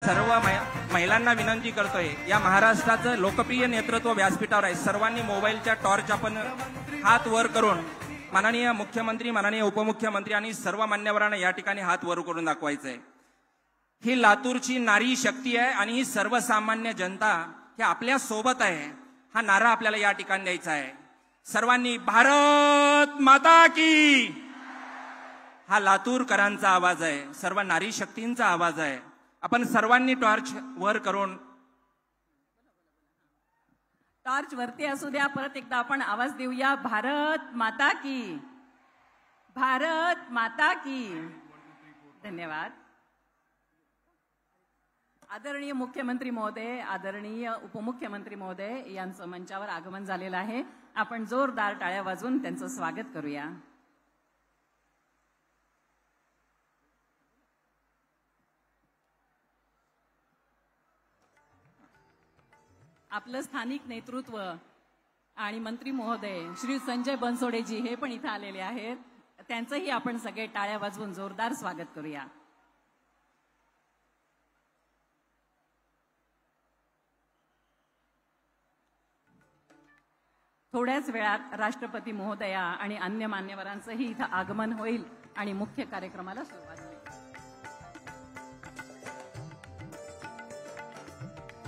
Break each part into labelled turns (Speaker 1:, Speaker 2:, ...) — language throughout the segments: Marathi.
Speaker 1: सर्व महिलांना विनंती करतोय, या महाराष्ट्राचं लोकप्रिय नेतृत्व व्यासपीठावर आहे. सर्वांनी मोबाईलच्या टॉर्च आपण हात वर करून माननीय मुख्यमंत्री, माननीय उपमुख्यमंत्री आणि सर्व मान्यवरांना या ठिकाणी हात वर करून दाखवायचंय. ही लातूरची नारी शक्ती आहे आणि ही सर्वसामान्य जनता हे आपल्या सोबत आहे. हा नारा आपल्याला या ठिकाणी द्यायचा आहे. सर्वांनी भारत माता की, हा लातूरकरांचा आवाज आहे, सर्व नारी शक्तींचा आवाज आहे. आपण सर्वांनी टॉर्च वर करून,
Speaker 2: टॉर्च वरती असू द्या. परत एकदा आपण आवाज देऊया, भारत माता की, भारत माता की. धन्यवाद. आदरणीय मुख्यमंत्री महोदय, आदरणीय उपमुख्यमंत्री महोदय यांचं मंचावर आगमन झालेलं आहे. आपण जोरदार टाळ्या वाजवून त्यांचं स्वागत करूया. आपलं स्थानिक नेतृत्व आणि मंत्री महोदय श्री संजय बनसोडेजी हे पण इथे आलेले आहेत. त्यांचंही आपण सगळे टाळ्या वाजवून जोरदार स्वागत करूया. थोड्याच वेळात राष्ट्रपती महोदया आणि अन्य मान्यवरांचंही इथं आगमन होईल आणि मुख्य कार्यक्रमाला सुरुवात होईल.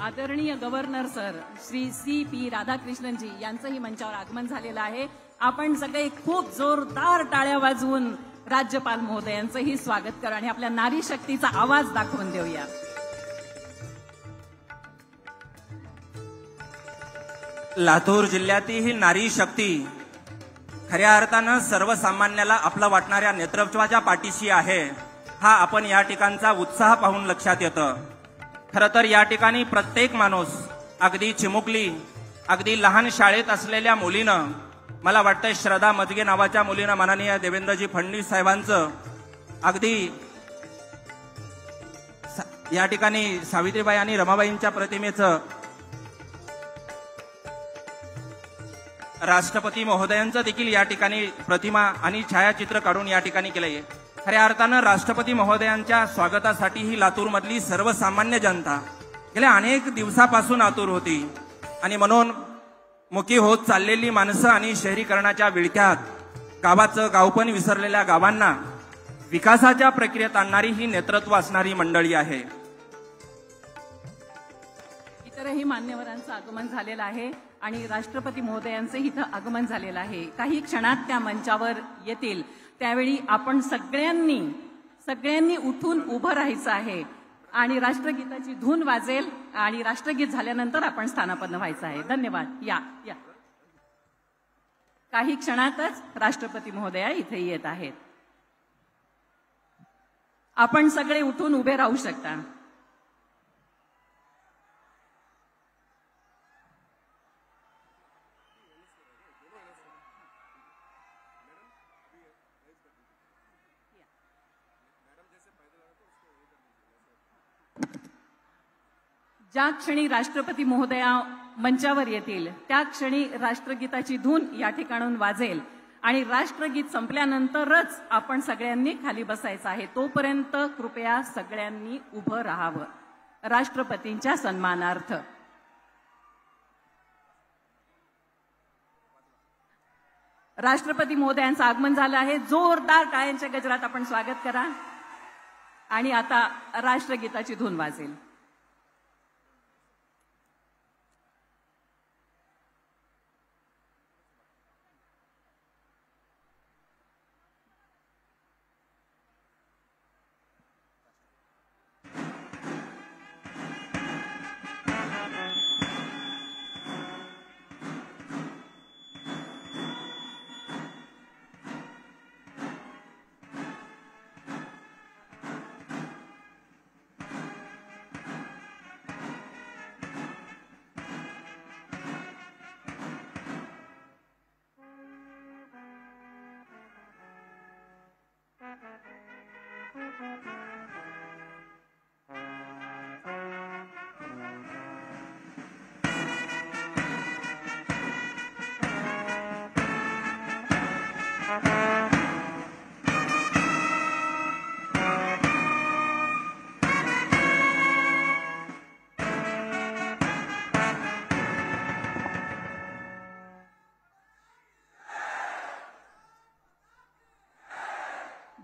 Speaker 2: आदरणीय गव्हर्नर सर श्री CP राधाकृष्णनजी यांचंही मंचावर आगमन झालेलं आहे. आपण सगळे खूप जोरदार टाळ्या वाजवून राज्यपाल महोदयांचंही स्वागत करा आणि आपल्या नारी शक्तीचा आवाज दाखवून देऊया.
Speaker 1: लातूर जिल्ह्यातील ही नारी शक्ती खऱ्या अर्थानं सर्वसामान्याला आपलं वाटणाऱ्या नेतृत्वाच्या पाठीशी आहे. हा आपण या ठिकाणचा उत्साह पाहून लक्षात येतं. खरं तर या ठिकाणी प्रत्येक माणूस, अगदी चिमुकली, अगदी लहान शाळेत असलेल्या मुलीनं, मला वाटतंय श्रद्धा मजगे नावाच्या मुलीनं माननीय देवेंद्रजी फडणवीस साहेबांचं, अगदी या ठिकाणी सावित्रीबाई आणि रमाबाईंच्या प्रतिमेचं, राष्ट्रपती महोदयांचं देखील या ठिकाणी प्रतिमा आणि छायाचित्र काढून या ठिकाणी केलंय. खऱ्या अर्थानं राष्ट्रपती महोदयांच्या स्वागतासाठी ही लातूरमधली सर्वसामान्य जनता गेल्या अनेक दिवसापासून आतुर होती आणि म्हणून मुकी होत चाललेली माणसं आणि शहरीकरणाच्या विळख्यात गावाचं गावपण विसरलेल्या गावांना विकासाच्या प्रक्रियेत आणणारी ही नेतृत्व असणारी मंडळी आहे.
Speaker 2: इतरही मान्यवरांचं आगमन झालेलं आहे आणि राष्ट्रपती महोदयांचं इथं आगमन झालेलं आहे. काही क्षणात त्या मंचावर येतील. त्यावेळी आपण सगळ्यांनी उठून उभं राहायचं आहे आणि राष्ट्रगीताची धून वाजेल आणि राष्ट्रगीत झाल्यानंतर आपण स्थानापन्न व्हायचं आहे. धन्यवाद. या या काही क्षणातच राष्ट्रपती महोदया इथे येत आहेत. आपण सगळे उठून उभे राहू शकता. ज्या क्षणी राष्ट्रपती महोदया मंचावर येतील त्या क्षणी राष्ट्रगीताची धून या ठिकाणून वाजेल आणि राष्ट्रगीत संपल्यानंतरच आपण सगळ्यांनी खाली बसायचं आहे. तोपर्यंत कृपया सगळ्यांनी उभं राहावं राष्ट्रपतींच्या सन्मानार्थ. राष्ट्रपती महोदयांचं आगमन झालं आहे. जोरदार टाळ्यांच्या गजरात आपण स्वागत करा आणि आता राष्ट्रगीताची धून वाजेल.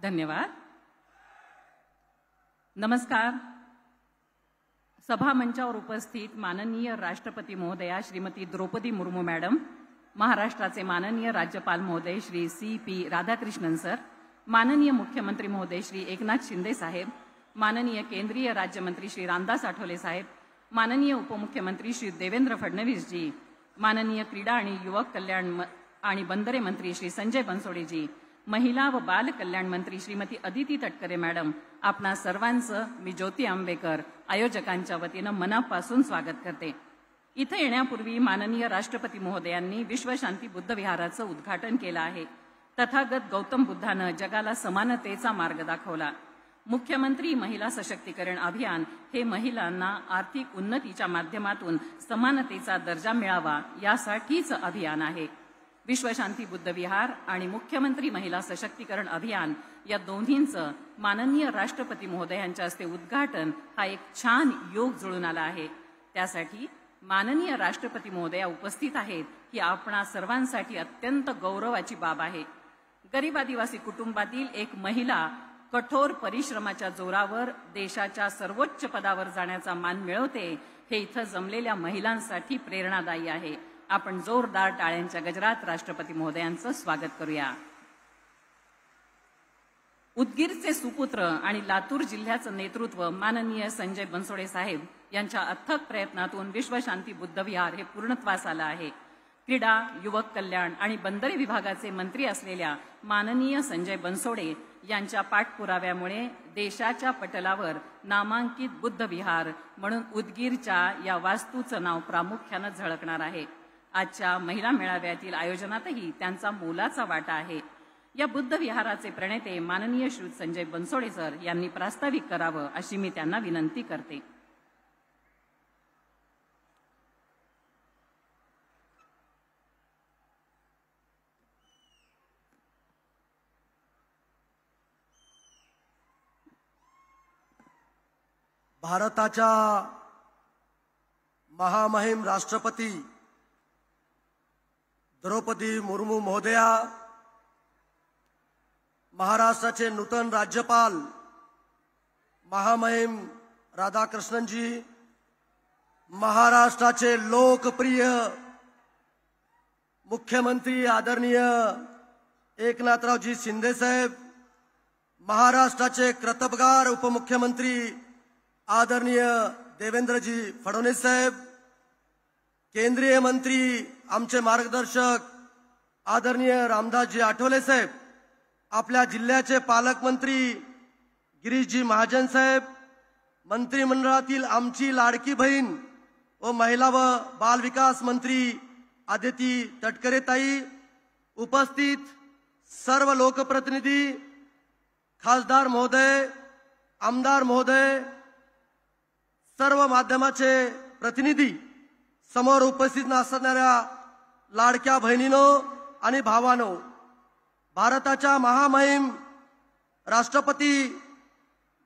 Speaker 2: धन्यवाद. नमस्कार. सभा मंचावर उपस्थित माननीय राष्ट्रपती महोदया श्रीमती द्रौपदी मुर्मू मॅडम, महाराष्ट्राचे माननीय राज्यपाल महोदय श्री CP राधाकृष्णन सर, माननीय मुख्यमंत्री महोदय श्री एकनाथ शिंदे साहेब, माननीय केंद्रीय राज्यमंत्री श्री रामदास आठवले साहेब, माननीय उपमुख्यमंत्री श्री देवेंद्र फडणवीस जी, माननीय क्रीडा आणि युवक कल्याण आणि बंदरे मंत्री श्री संजय बनसोडे जी, महिला व बाल कल्याण मंत्री श्रीमती अदिती तटकरे मॅडम, आपणा सर्वांचं मी ज्योती आंबेकर आयोजकांच्या वतीनं मनापासून स्वागत करते. इथे येण्यापूर्वी माननीय राष्ट्रपती महोदयांनी विश्वशांती बुद्ध विहाराचं उद्घाटन केलं आहे. तथागत गौतम बुद्धानं जगाला समानतेचा मार्ग दाखवला. मुख्यमंत्री महिला सशक्तीकरण अभियान हे महिलांना आर्थिक उन्नतीच्या माध्यमातून समानतेचा दर्जा मिळावा यासाठीच अभियान आहे. विश्वशांती बुद्ध विहार आणि मुख्यमंत्री महिला सशक्तीकरण अभियान या दोन्हींचं माननीय राष्ट्रपती महोदयांच्या हस्ते उद्घाटन हा एक छान योग जुळून आला आहे. त्यासाठी माननीय राष्ट्रपती महोदया उपस्थित आहेत ही आपणा सर्वांसाठी अत्यंत गौरवाची बाब आहे. गरीब आदिवासी कुटुंबातील एक महिला कठोर परिश्रमाच्या जोरावर देशाच्या सर्वोच्च पदावर जाण्याचा मान मिळवते हे इथं जमलेल्या महिलांसाठी प्रेरणादायी आहे. आपण जोरदार टाळ्यांच्या गजरात राष्ट्रपती महोदयांचं स्वागत करूया. उदगीरचे सुपुत्र आणि लातूर जिल्ह्याचं नेतृत्व माननीय संजय बनसोडे साहेब यांच्या अथक प्रयत्नातून विश्वशांती बुद्ध विहार हे पूर्णत्वास आलं आहे. क्रीडा, युवक कल्याण आणि बंदरे विभागाचे मंत्री असलेल्या माननीय संजय बनसोडे यांच्या पाठपुराव्यामुळे देशाच्या पटलावर नामांकित बुद्ध विहार म्हणून उदगीरच्या या वास्तूचं नाव प्रामुख्यानं झळकणार आहे. आजच्या महिला मेळाव्यातील आयोजनातही त्यांचा मोलाचा वाटा आहे. या बुद्ध विहाराचे प्रणेते माननीय श्री संजय बनसोडे सर यांनी प्रास्ताविक करावं अशी मी त्यांना विनंती करते.
Speaker 3: भारताच्या महामहिम राष्ट्रपती द्रौपदी मुर्मू महोदया, महाराष्ट्राचे नूतन राज्यपाल महामहिम राधाकृष्णनजी, महाराष्ट्राचे लोकप्रिय मुख्यमंत्री आदरणीय एकनाथरावजी शिंदे साहेब, महाराष्ट्राचे कर्तबगार उपमुख्यमंत्री आदरणीय देवेंद्रजी फडणवीस साहेब, केंद्रीय मंत्री आमचे मार्गदर्शक आदरणीय रामदासजी आठवले साहेब, आपल्या जिल्ह्याचे पालकमंत्री गिरीशजी महाजन साहेब, मंत्रिमंडळातील आमची लाडकी बहीण व महिला व बाल विकास मंत्री अदिती तटकरे ताई, उपस्थित सर्व लोकप्रतिनिधी, खासदार महोदय, आमदार महोदय, सर्व माध्यमाचे प्रतिनिधी, समोर उपस्थित असणाऱ्या लाडक्या बहिणींनो आणि भावांनो, भारताच्या महामहिम राष्ट्रपती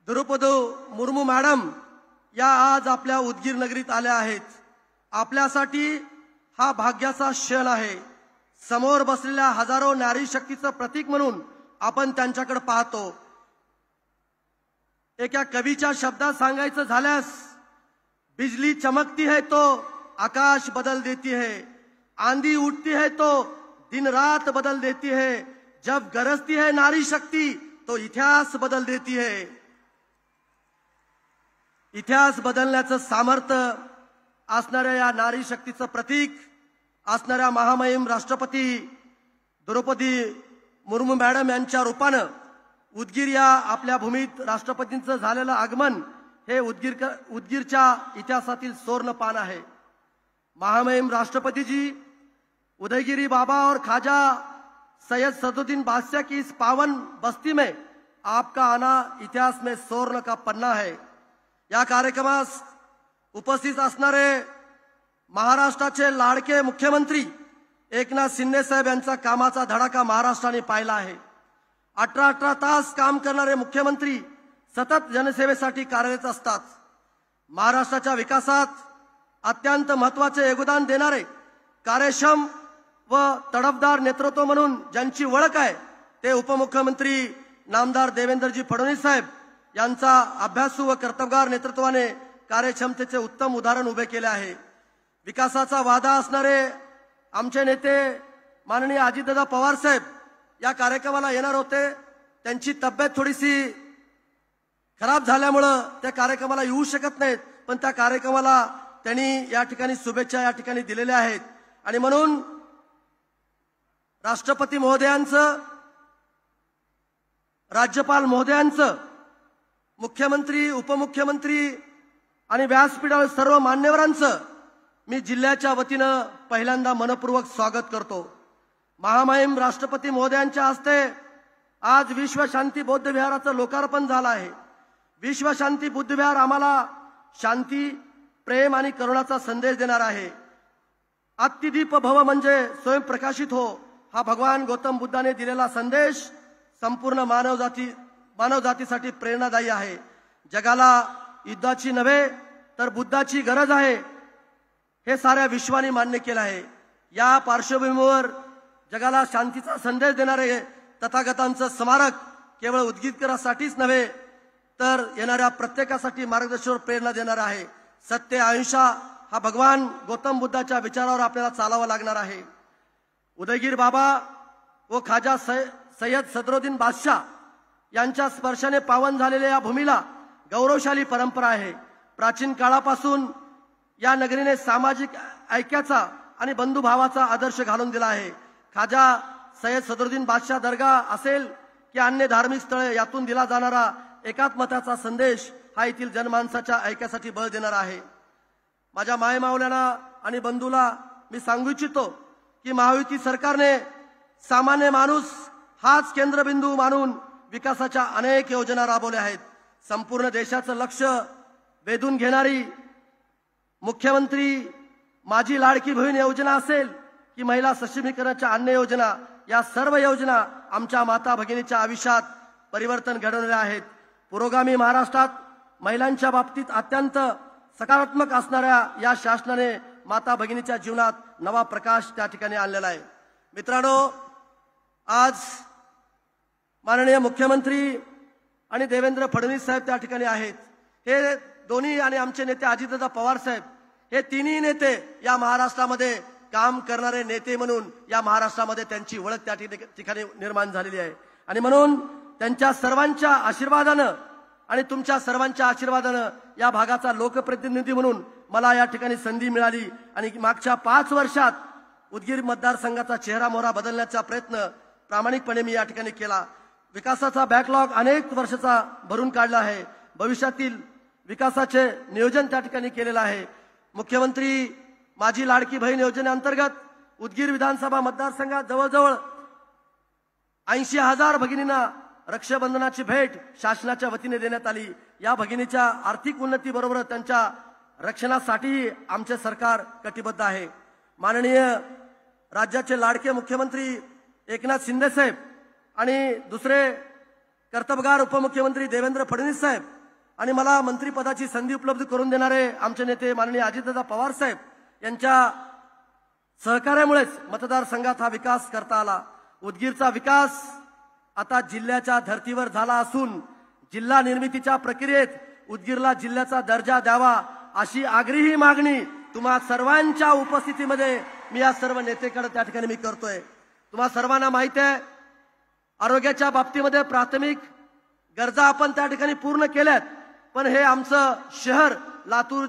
Speaker 3: द्रौपदी मुर्मू मॅडम या आज आपल्या उदगीर नगरीत आल्या आहेत. आपल्यासाठी हा भाग्याचा क्षण आहे. समोर बसलेल्या हजारो नारी शक्तीचं प्रतीक म्हणून आपण त्यांच्याकडे पाहतो. एका कवीच्या शब्दात सांगायचं झाल्यास, बिजली चमकती है तो आकाश बदल देती है, आंधी उठती है तो दिन रात बदल देती है, जब गरजती है नारी शक्ति तो इतिहास बदल देती है. इतिहास बदलण्याचं सामर्थ्य असणाऱ्या या नारी शक्तीचं प्रतीक असणाऱ्या महामहिम राष्ट्रपती द्रौपदी मुर्मू मॅडम यांच्या रूपानं उदगीर या आपल्या भूमीत राष्ट्रपतींचं झालेलं आगमन हे उदगीरच्या इतिहासातील सुवर्ण पान आहे. महामहिम राष्ट्रपति जी उदयगिरी बाबा और ख्वाजा सैयद सदुद्दीन बादशाह की इस पावन बस्ती में आपका आना इतिहास में स्वर्ण का पन्ना है. या कार्यक्रमास उपस्थित असणारे महाराष्ट्राचे लाडके मुख्यमंत्री एकनाथ शिंदे साहेब यांचा कामाचा धडाका महाराष्ट्राने पाहिला आहे. 18 तास काम करणारे मुख्यमंत्री सतत जनसेवेसाठी कार्यरत असतात. महाराष्ट्राच्या विकासात अत्यंत महत्त्वाचे योगदान देणारे, कार्यक्षम व तडफदार नेतृत्व म्हणून ज्यांची ओळख आहे ते उपमुख्यमंत्री नामदार देवेंद्रजी फडणवीस साहेब यांचा अभ्यासू व कर्तबगार नेतृत्वाने कार्यक्षमतेचे उत्तम उदाहरण उभे केले आहे. विकासाचा वादा असणारे आमचे नेते माननीय अजितदादा पवार साहेब या कार्यक्रमाला येणार होते. त्यांची तब्येत थोडीशी खराब झाल्यामुळं त्या कार्यक्रमाला येऊ शकत नाहीत, पण त्या कार्यक्रमाला त्यांनी या ठिकाणी शुभेच्छा या ठिकाणी दिलेल्या आहेत. आणि म्हणून राष्ट्रपती महोदयांचं, राज्यपाल महोदयांचं, मुख्यमंत्री, उपमुख्यमंत्री आणि व्यासपीठावर सर्व मान्यवरांचं मी जिल्ह्याच्या वतीनं पहिल्यांदा मनपूर्वक स्वागत करतो. महामहिम राष्ट्रपती महोदयांच्या हस्ते आज विश्वशांती बौद्ध विहाराचं लोकार्पण झालं आहे. विश्वशांती बुद्ध विहार आम्हाला शांती, प्रेम आणि करुणाचा संदेश देणार आहे. अत्तिदीप भव म्हणजे स्वयंप्रकाशित हो, हा भगवान गौतम बुद्धाने दिलेला संदेश संपूर्ण मानवजातीसाठी प्रेरणादायी आहे. जगाला युद्धाची नव्हे तर बुद्धाची गरज आहे, हे साऱ्या विश्वाने मान्य केलं आहे. या पार्श्वभूमीवर जगाला शांतीचा संदेश देणारे तथागतांचं स्मारक केवळ उद्गीरकरांसाठीच नव्हे तर येणाऱ्या प्रत्येकासाठी मार्गदर्शनावर प्रेरणा देणार आहे. सत्य, अहिंसा हा भगवान गौतम बुद्धाच्या विचारावर आपल्याला चालावं लागणार आहे. उदयगीर बाबा व खाजा सय्यद सदरुद्दीन बादशाह यांच्या स्पर्शाने पावन झालेल्या या भूमीला गौरवशाली परंपरा आहे. प्राचीन काळापासून या नगरीने सामाजिक ऐक्याचा आणि बंधुभावाचा आदर्श घालून दिला आहे. खाजा सय्यद सदरुद्दीन बादशाह दर्गा असेल की अन्य धार्मिक स्थळे, यातून दिला जाणारा एकात्मताचा संदेश हा येथील जनमानसाच्या ऐक्यासाठी बळ देणार आहे. माझ्या मायमावल्यांना आणि बंधूला मी सांगू इच्छितो की महायुती सरकारने सामान्य माणूस हाच केंद्रबिंदू मानून विकासाच्या अनेक योजना राबवल्या आहेत. संपूर्ण देशाचं लक्ष वेधून घेणारी मुख्यमंत्री माझी लाडकी बहीण योजना असेल की महिला सक्षमीकरणाच्या अन्य योजना, या सर्व योजना आमच्या माता भगिनीच्या आयुष्यात परिवर्तन घडवलेले आहेत. पुरोगामी महाराष्ट्रात महिलांच्या बाबतीत अत्यंत सकारात्मक असणाऱ्या या शासनाने माता भगिनीच्या जीवनात नवा प्रकाश त्या ठिकाणी आणलेला आहे. मित्रांनो, आज माननीय मुख्यमंत्री आणि देवेंद्र फडणवीस साहेब त्या ठिकाणी आहेत. हे दोन्ही आणि आमचे नेते अजितदादा पवार साहेब, हे तिन्ही नेते या महाराष्ट्रामध्ये काम करणारे नेते म्हणून या महाराष्ट्रामध्ये त्यांची ओळख त्या ठिकाणी निर्माण झालेली आहे. आणि म्हणून त्यांच्या सर्वांच्या आशीर्वादानं आणि तुमच्या सर्वांच्या आशीर्वादानं या भागाचा लोकप्रतिनिधी म्हणून मला या ठिकाणी संधी मिळाली. आणि मागच्या 5 वर्षात उदगीर मतदारसंघाचा चेहरा मोहरा बदलण्याचा प्रयत्न प्रामाणिकपणे मी या ठिकाणी केला. विकासाचा बॅकलॉग अनेक वर्षाचा भरून काढला आहे. भविष्यातील विकासाचे नियोजन त्या ठिकाणी केलेलं आहे. मुख्यमंत्री माझी लाडकी बहीण योजनेअंतर्गत उदगीर विधानसभा मतदारसंघात जवळजवळ 80,000 भगिनींना रक्षाबंधनाची भेट शासनाच्या वतीने देण्यात आली. या भगिनीच्या आर्थिक उन्नतीबरोबर त्यांच्या रक्षणासाठी आमचे सरकार कटिबद्ध आहे. माननीय राज्याचे लाडके मुख्यमंत्री एकनाथ शिंदे साहेब आणि दुसरे कर्तबगार उपमुख्यमंत्री देवेंद्र फडणवीस साहेब आणि मला मंत्रिपदाची संधी उपलब्ध करून देणारे आमचे नेते माननीय अजितदादा पवार साहेब यांच्या सहकार्यामुळेच मतदारसंघात हा विकास करता आला. उदगीरचा विकास आता जिल्ह्याच्या धर्तीवर झाला असून जिल्हा निर्मितीच्या प्रक्रियेत उदगीरला जिल्ह्याचा दर्जा द्यावा अशी आग्रही मागणी तुम्हा सर्वांच्या उपस्थितीमध्ये मी या सर्व नेतेकडे त्या ठिकाणी मी करतोय. तुम्हा सर्वांना माहिती आहे, आरोग्याच्या बाबतीमध्ये प्राथमिक गरजा आपण त्या ठिकाणी पूर्ण केल्यात, पण हे आमचं शहर लातूर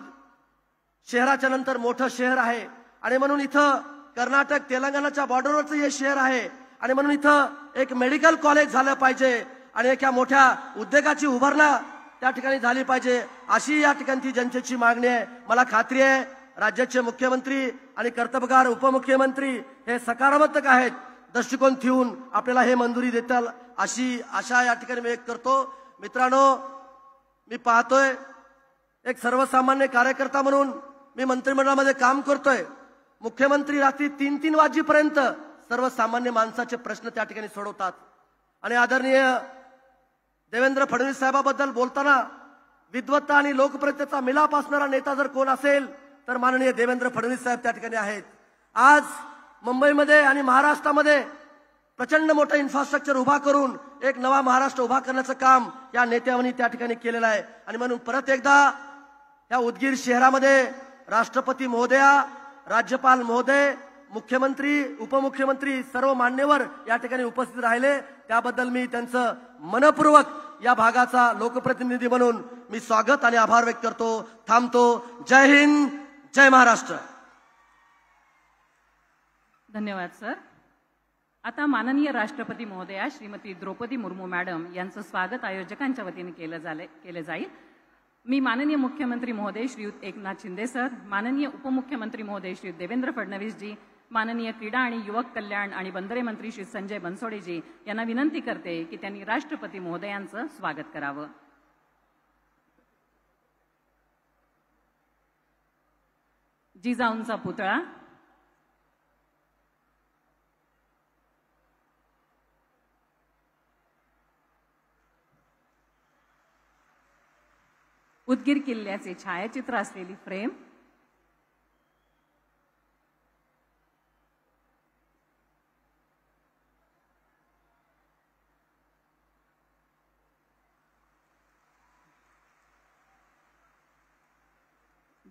Speaker 3: शहराच्या नंतर मोठं शहर आहे आणि म्हणून इथं कर्नाटक तेलंगणाच्या बॉर्डरवरचं हे शहर आहे आणि म्हणून इथं एक मेडिकल कॉलेज झालं पाहिजे आणि एका मोठ्या उद्योगाची उभारणा त्या ठिकाणी झाली पाहिजे, अशी या ठिकाणची जनतेची मागणी आहे. मला खात्री आहे राज्याचे मुख्यमंत्री आणि कर्तबगार उपमुख्यमंत्री हे सकारात्मक आहेत, दृष्टिकोन ठेवून आपल्याला हे मंजुरी देतील अशी आशा या ठिकाणी मी व्यक्त करतो. मित्रांनो, मी पाहतोय एक सर्वसामान्य कार्यकर्ता म्हणून मी मंत्रिमंडळामध्ये काम करतोय. मुख्यमंत्री रात्री 3-3 वाजेपर्यंत सर्वसामान्य माणसाचे प्रश्न त्या ठिकाणी सोडवतात आणि आदरणीय देवेंद्र फडणवीस साहेबाबद्दल बोलताना विद्वत्ता आणि लोकप्रियतेचा मिलाप असणारा नेता जर कोण असेल तर माननीय देवेंद्र फडणवीस साहेब त्या ठिकाणी आहेत. आज मुंबईमध्ये आणि महाराष्ट्रामध्ये प्रचंड मोठं इन्फ्रास्ट्रक्चर उभा करून एक नवा महाराष्ट्र उभा करण्याचं काम या नेत्यांनी त्या ठिकाणी केलेलं आहे. आणि म्हणून परत एकदा या उदगीर शहरामध्ये राष्ट्रपती महोदया, राज्यपाल महोदय, मुख्यमंत्री, उपमुख्यमंत्री सर्व मान्यवर या ठिकाणी उपस्थित राहिले. त्याबद्दल मी त्यांचं मनपूर्वक या भागाचा लोकप्रतिनिधी म्हणून मी स्वागत आणि आभार व्यक्त करतो. थांबतो. जय हिंद, जय महाराष्ट्र.
Speaker 2: धन्यवाद सर. आता माननीय राष्ट्रपती महोदया श्रीमती द्रौपदी मुर्मू मॅडम यांचं स्वागत आयोजकांच्या वतीने केलं जाईल. मी माननीय मुख्यमंत्री महोदय श्रीयुत एकनाथ शिंदे सर, माननीय उपमुख्यमंत्री महोदय श्री देवेंद्र फडणवीस जी, माननीय क्रीडा आणि युवक कल्याण आणि बंदरे मंत्री श्री संजय बनसोडेजी यांना विनंती करते की त्यांनी राष्ट्रपती महोदयांचं स्वागत करावं. जिजाऊंचा पुतळा, उदगीर किल्ल्याचे छायाचित्र असलेली फ्रेम,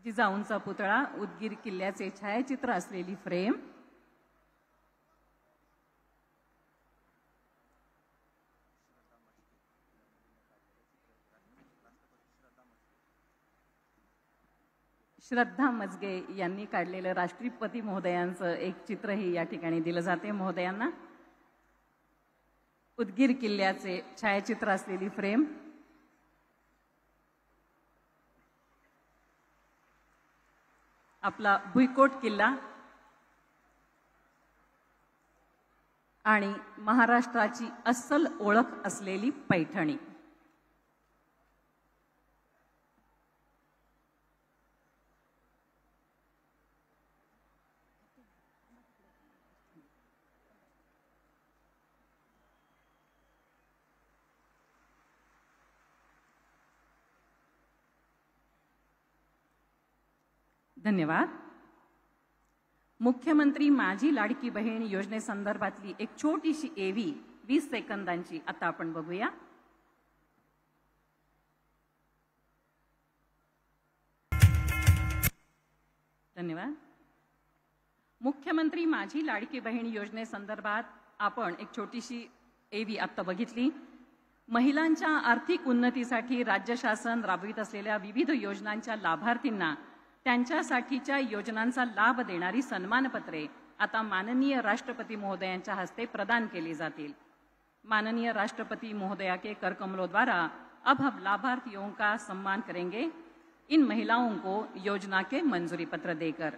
Speaker 2: जिजाऊंचा पुतळा, उदगीर किल्ल्याचे छायाचित्र असलेली फ्रेम, श्रद्धा मजगे यांनी काढलेलं राष्ट्रपती महोदयांचं एक चित्रही या ठिकाणी दिलं जाते महोदयांना. उदगीर किल्ल्याचे छायाचित्र असलेली फ्रेम, आपला भुईकोट किल्ला आणि महाराष्ट्राची अस्सल ओळख असलेली पैठणी. धन्यवाद. मुख्यमंत्री माझी लाडकी बहीण योजनेसंदर्भातली एक छोटीशी एव्ही 20 सेकंदांची आता आपण बघूया. धन्यवाद. मुख्यमंत्री माझी लाडकी बहीण योजनेसंदर्भात आपण एक छोटीशी एव्ही आता बघितली. महिलांच्या आर्थिक उन्नतीसाठी राज्य शासन राबवित असलेल्या विविध योजनांच्या लाभार्थींना त्यांच्यासाठीच्या योजनांचा लाभ देणारी सन्मानपत्रे आता माननीय राष्ट्रपती महोदयांच्या हस्ते प्रदान केली जातील. माननीय राष्ट्रपती महोदया के कर कमलों द्वारा अब हम लाभार्थियों का सम्मान करेंगे इन महिलाओं को योजना के मंजूरी पत्र देकर.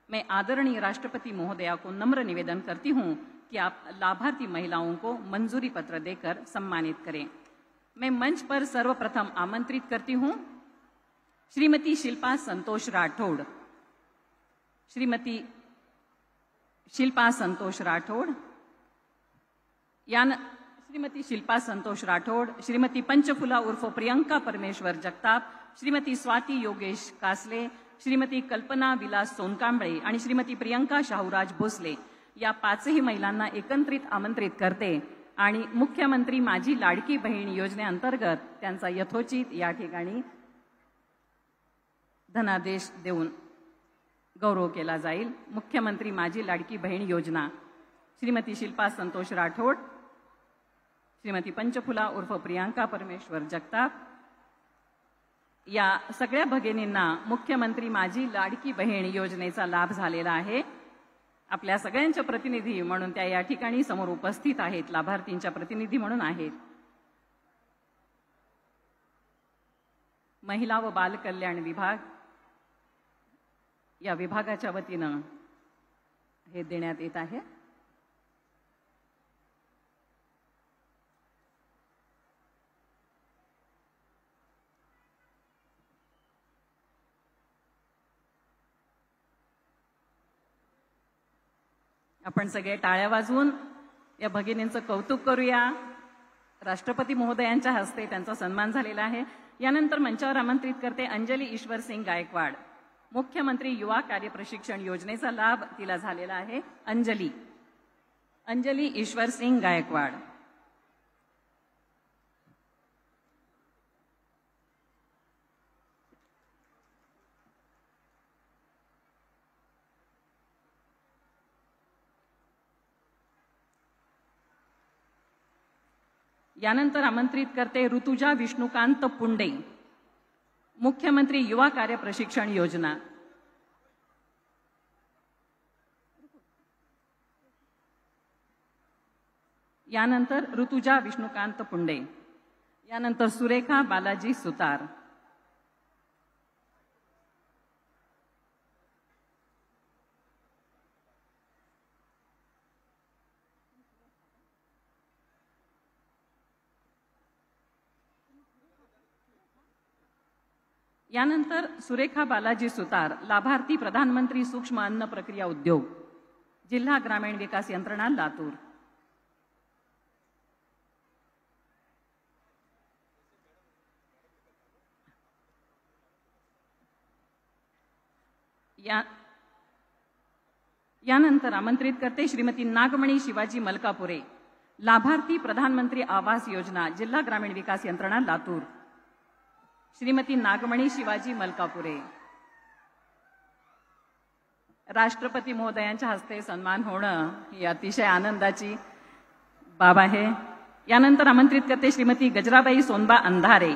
Speaker 2: मैं आदरणीय राष्ट्रपति महोदया को नम्र निवेदन करती हूं कि आप लाभार्थी महिलाओं को मंजूरी पत्र देकर सम्मानित करें. मैं मंच पर सर्वप्रथम आमंत्रित करती हूं श्रीमती शिल्पा संतोष राठौड़. श्रीमती शिल्पा संतोष राठौड़ श्रीमती शिल्पा संतोष राठौड़, श्रीमती पंचफुला उर्फ प्रियंका परमेश्वर जगताप, श्रीमती स्वाती योगेश कासले, श्रीमती कल्पना विलास सोनकांबळे आणि श्रीमती प्रियंका शाहूराज भोसले या पाचही महिलांना एकत्रित आमंत्रित करते आणि मुख्यमंत्री माझी लाडकी बहीण योजनेअंतर्गत त्यांचा यथोचित या ठिकाणी धनादेश देऊन गौरव केला जाईल. मुख्यमंत्री माझी लाडकी बहीण योजना श्रीमती शिल्पा संतोष राठौड़, श्रीमती पंचफुला उर्फ प्रियंका परमेश्वर जगताप या सगळ्या भगिनींना मुख्यमंत्री माझी लाडकी बहीण योजनेचा लाभ झालेला आहे. आपल्या सगळ्यांच्या प्रतिनिधी म्हणून त्या या ठिकाणी समोर उपस्थित आहेत, लाभार्थींच्या प्रतिनिधी म्हणून आहेत. महिला व बाल कल्याण विभाग या विभागाच्या वतीनं हे देण्यात येत आहे. आपण सगळे टाळ्या वाजवून या भगिनींचं कौतुक करूया. राष्ट्रपती महोदयांच्या हस्ते त्यांचा सन्मान झालेला आहे. यानंतर मंचावर आमंत्रित करते अंजली ईश्वर सिंग गायकवाड. मुख्यमंत्री युवा कार्य प्रशिक्षण योजनेचा लाभ तिला झालेला आहे. अंजली. अंजली ईश्वर सिंह गायकवाड, यानंतर आमंत्रित करते ऋतुजा विष्णुकांत पुंडे, मुख्यमंत्री युवा कार्य प्रशिक्षण योजना। यानंतर ऋतुजा विष्णुकांत पुंडे, यानंतर सुरेखा बालाजी सुतार, यानंतर सुरेखा बालाजी सुतार, लाभार्थी प्रधानमंत्री सूक्ष्म अन्न प्रक्रिया उद्योग, जिल्हा ग्रामीण विकास यंत्रणा लातूर। यानंतर आमंत्रित करते श्रीमती नागमणी शिवाजी मलकापुरे, लाभार्थी प्रधानमंत्री आवास योजना, जिल्हा ग्रामीण विकास यंत्रणा लातूर। श्रीमती नागमणी शिवाजी मलकापुरे, राष्ट्रपती महोदयांच्या हस्ते सन्मान होणं ही अतिशय आनंदाची बाब आहे। यानंतर आमंत्रित करते श्रीमती गजराबाई सोनबा अंधारे,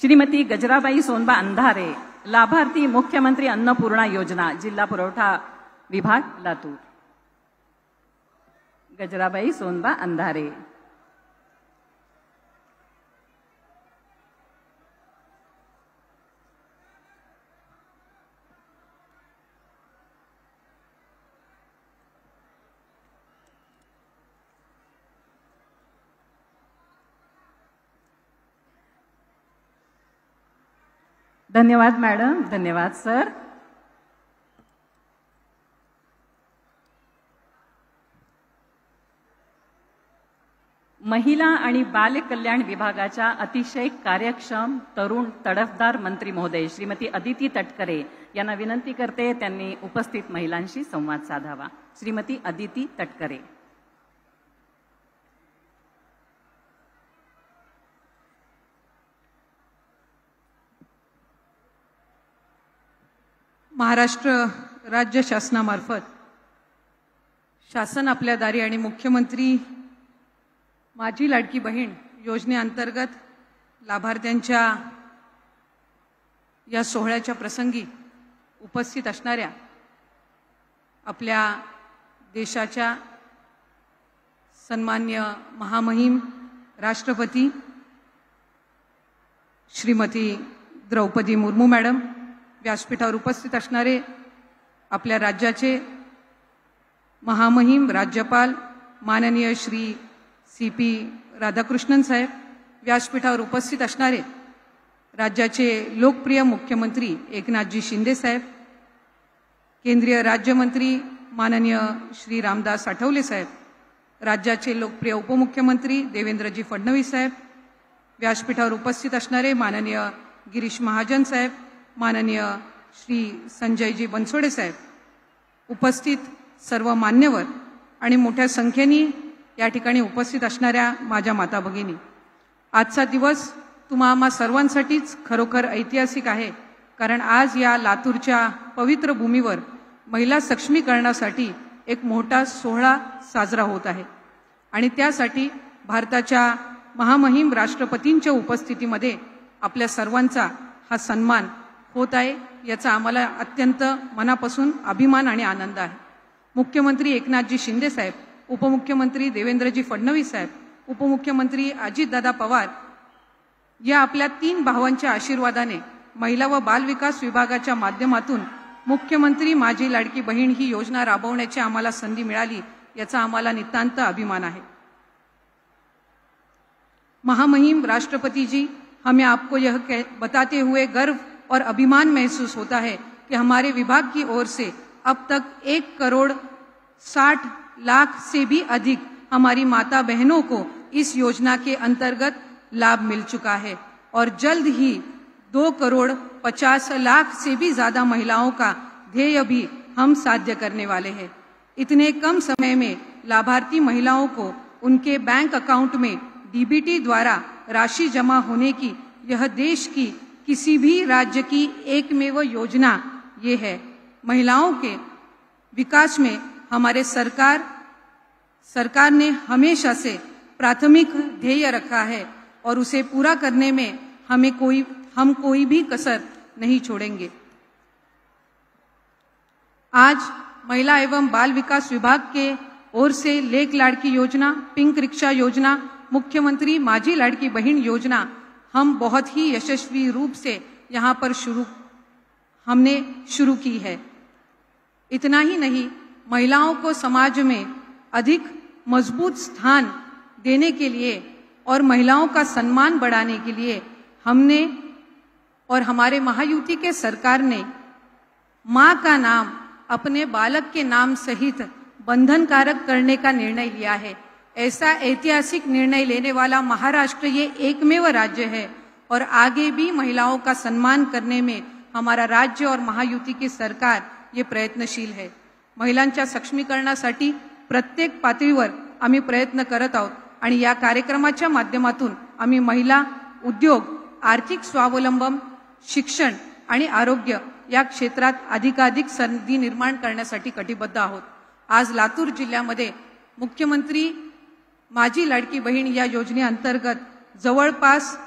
Speaker 2: श्रीमती गजराबाई सोनबा अंधारे, लाभार्थी मुख्यमंत्री अन्नपूर्णा योजना, जिल्हा पुरवठा विभाग लातूर। गजराबाई सोनबा अंधारे, धन्यवाद मॅडम, धन्यवाद सर। महिला आणि बाल कल्याण विभागाच्या अतिशय कार्यक्षम तरुण तडफदार मंत्री महोदय श्रीमती अदिती तटकरे यांना विनंती करते त्यांनी उपस्थित महिलांशी संवाद साधावा। श्रीमती अदिती तटकरे।
Speaker 4: महाराष्ट्र राज्य शासनामार्फत शासन आपल्या दारी आणि मुख्यमंत्री माझी लाडकी बहीण योजनेअंतर्गत लाभार्थ्यांच्या या सोहळ्याच्या प्रसंगी उपस्थित असणाऱ्या आपल्या देशाच्या सन्मान्य महामहिम राष्ट्रपती श्रीमती द्रौपदी मुर्मू मॅडम, व्यासपीठावर उपस्थित असणारे आपल्या राज्याचे महामहिम राज्यपाल माननीय श्री CP राधाकृष्णन साहेब, व्यासपीठावर उपस्थित असणारे राज्याचे लोकप्रिय मुख्यमंत्री एकनाथजी शिंदे साहेब, केंद्रीय राज्यमंत्री माननीय श्री रामदास आठवले साहेब, राज्याचे लोकप्रिय उपमुख्यमंत्री देवेंद्रजी फडणवीस साहेब, व्यासपीठावर उपस्थित असणारे माननीय गिरीश महाजन साहेब, माननीय श्री संजयजी बनसोडे साहेब, उपस्थित सर्व मान्यवर आणि मोठ्या संख्येने या ठिकाणी उपस्थित असणाऱ्या माझ्या माता भगिनी, आजचा दिवस तुम्हा आम्हा सर्वांसाठीच खरोखर ऐतिहासिक आहे, कारण आज या लातूरच्या पवित्र भूमीवर महिला सक्षमीकरणासाठी एक मोठा सोहळा साजरा होत आहे आणि त्यासाठी भारताच्या महामहिम राष्ट्रपतींच्या उपस्थितीमध्ये आपल्या सर्वांचा हा सन्मान होत आहे, याचा आम्हाला अत्यंत मनापासून अभिमान आणि आनंद आहे। मुख्यमंत्री एकनाथजी शिंदे साहेब, उपमुख्यमंत्री देवेंद्रजी फडणवीस साहेब, उपमुख्यमंत्री अजितदादा पवार या आपल्या 3 भावांच्या आशीर्वादाने महिला व बाल विकास विभागाच्या माध्यमातून मुख्यमंत्री माझी लाडकी बहीण ही योजना राबवण्याची आम्हाला संधी मिळाली, याचा आम्हाला नितांत अभिमान आहे। महामहिम राष्ट्रपति जी, हमें आपको यह बताते हुए गर्व और अभिमान महसूस होता है कि हमारे विभाग की ओर से अब तक 1,60,00,000 से भी अधिक हमारी माता बहनों को इस योजना के अंतर्गत लाभ मिल चुका है और जल्द ही 2,50,00,000 से भी ज्यादा महिलाओं का ध्येय भी हम साध्य करने वाले हैं। इतने कम समय में लाभार्थी महिलाओं को उनके बैंक अकाउंट में डीबीटी द्वारा राशि जमा होने की यह देश की किसी भी राज्य की एकमेव योजना ये है। महिलाओं के विकास में हमारे सरकार ने हमेशा से प्राथमिक ध्येय रखा है और उसे पूरा करने में हम कोई भी कसर नहीं छोड़ेंगे। आज महिला एवं बाल विकास विभाग के ओर से लेक लाड़की योजना, पिंक रिक्शा योजना, मुख्यमंत्री माझी लाड़की बहन योजना हम बहुत ही यशस्वी रूप से यहाँ पर हमने शुरू की है। इतना ही नहीं, महिलाओं को समाज में अधिक मजबूत स्थान देने के लिए और महिलाओं का सम्मान बढ़ाने के लिए हमने और हमारे महायुति के सरकार ने मां का नाम अपने बालक के नाम सहित बंधनकारक करने का निर्णय लिया है। ऐसा ऐतिहासिक निर्णय लेने वाला महाराष्ट्र ये एकमेव राज्य है और आगे भी महिलाओं का सम्मान करने में हमारा राज्य और महायुति की सरकार ये प्रयत्नशील है। महिलांच्या सक्षमीकरणासाठी प्रत्येक पातळीवर आम्ही प्रयत्न करत आहोत आणि या कार्यक्रमाच्या माध्यमातून आम्ही महिला, उद्योग, आर्थिक स्वावलंबन, शिक्षण आणि आरोग्य या क्षेत्रात अधिकाधिक संधी निर्माण करण्यासाठी कटिबद्ध आहोत। आज लातूर जिल्ह्यामध्ये मुख्यमंत्री माझी लाडकी बहीण या योजनेअंतर्गत जवळपास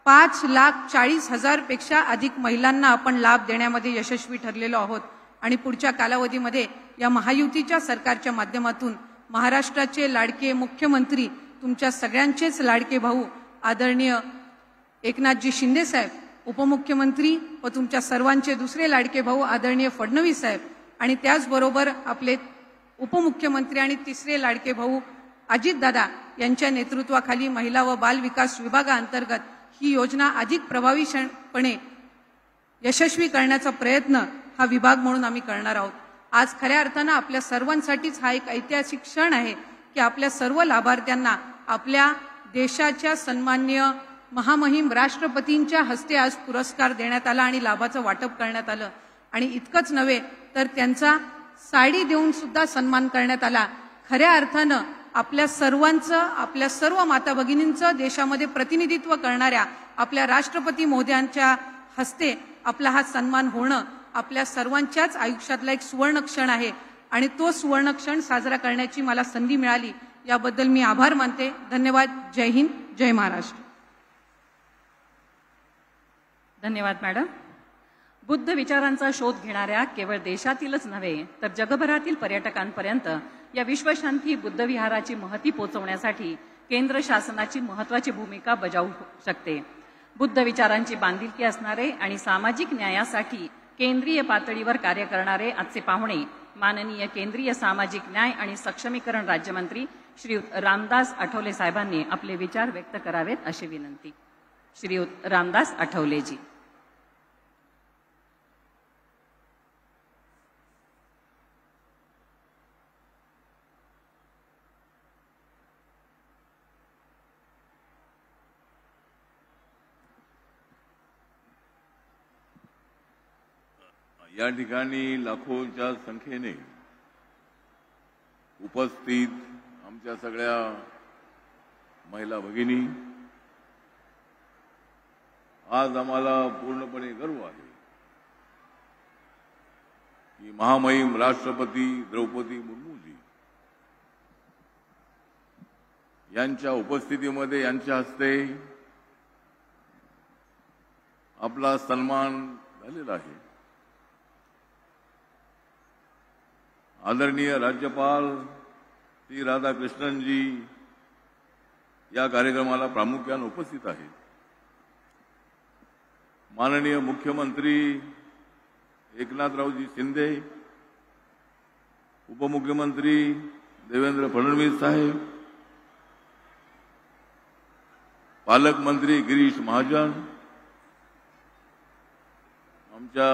Speaker 4: 5,40,000 पेक्षा अधिक महिलांना आपण लाभ देण्यामध्ये यशस्वी ठरलेलो आहोत आणि पुढच्या कालावधीमध्ये या महायुतीच्या सरकारच्या माध्यमातून महाराष्ट्राचे लाडके मुख्यमंत्री, तुमच्या सगळ्यांचेच लाडके भाऊ आदरणीय एकनाथजी शिंदे साहेब, उपमुख्यमंत्री व तुमच्या सर्वांचे दुसरे लाडके भाऊ आदरणीय फडणवीस साहेब आणि त्याचबरोबर आपले उपमुख्यमंत्री आणि तिसरे लाडके भाऊ अजितदादा यांच्या नेतृत्वाखाली महिला व बाल विकास विभागाअंतर्गत ही योजना अधिक प्रभावीपणे यशस्वी करण्याचा प्रयत्न हा विभाग म्हणून आम्ही करणार आहोत। आज खऱ्या अर्थानं आपल्या सर्वांसाठीच हा एक ऐतिहासिक क्षण आहे की आपल्या सर्व लाभार्थ्यांना आपल्या देशाच्या सन्माननीय महामहिम राष्ट्रपतींच्या हस्ते आज पुरस्कार देण्यात आला आणि लाभाचं वाटप करण्यात आलं आणि इतकंच नव्हे तर त्यांचा साडी देऊन सुद्धा सन्मान करण्यात आला। खऱ्या अर्थानं आपल्या सर्वांचं, आपल्या सर्व माता भगिनींचं देशामध्ये प्रतिनिधित्व करणाऱ्या आपल्या राष्ट्रपती महोदयांच्या हस्ते आपला हा सन्मान होणं आपल्या सर्वांच्याच आयुष्यातला एक सुवर्ण क्षण आहे आणि तो सुवर्ण क्षण साजरा करण्याची मला संधी मिळाली याबद्दल मी आभार मानते। धन्यवाद। जय हिंद, जय महाराष्ट्र।
Speaker 2: धन्यवाद मॅडम। बुद्ध विचारांचा शोध घेणाऱ्या केवळ देशातीलच नव्हे तर जगभरातील पर्यटकांपर्यंत या विश्वशांती बुद्ध विहाराची महती पोहोचवण्यासाठी केंद्र शासनाची महत्त्वाची भूमिका बजावू शकते। बुद्ध विचारांची बांधिलकी असणारे आणि सामाजिक न्यायासाठी केंद्रीय पातळीवर कार्य करणारे आजचे पाहुणे माननीय केंद्रीय सामाजिक न्याय आणि सक्षमीकरण राज्यमंत्री श्री रामदास आठवले साहेबांनी आपले विचार व्यक्त करावेत अशी विनंती। श्री रामदास आठवलेजी।
Speaker 5: या ठिकाणी लाखोच्या संख्येने उपस्थित आमच्या सगळ्या महिला भगिनी, आज आम्हाला पूर्णपणे गर्व आहे की महामहिम राष्ट्रपती द्रौपदी मुर्मूजी यांच्या उपस्थितीमध्ये यांच्या हस्ते आपला सन्मान झालेला आहे। आदरणीय राज्यपाल श्री राधाकृष्णन जी या कार्यक्रमाला प्रामुख्याने उपस्थित आहेत। माननीय मुख्यमंत्री एकनाथरावजी शिंदे, उपमुख्यमंत्री देवेंद्र फडणवीस साहेब, पालकमंत्री गिरीश महाजन, आमच्या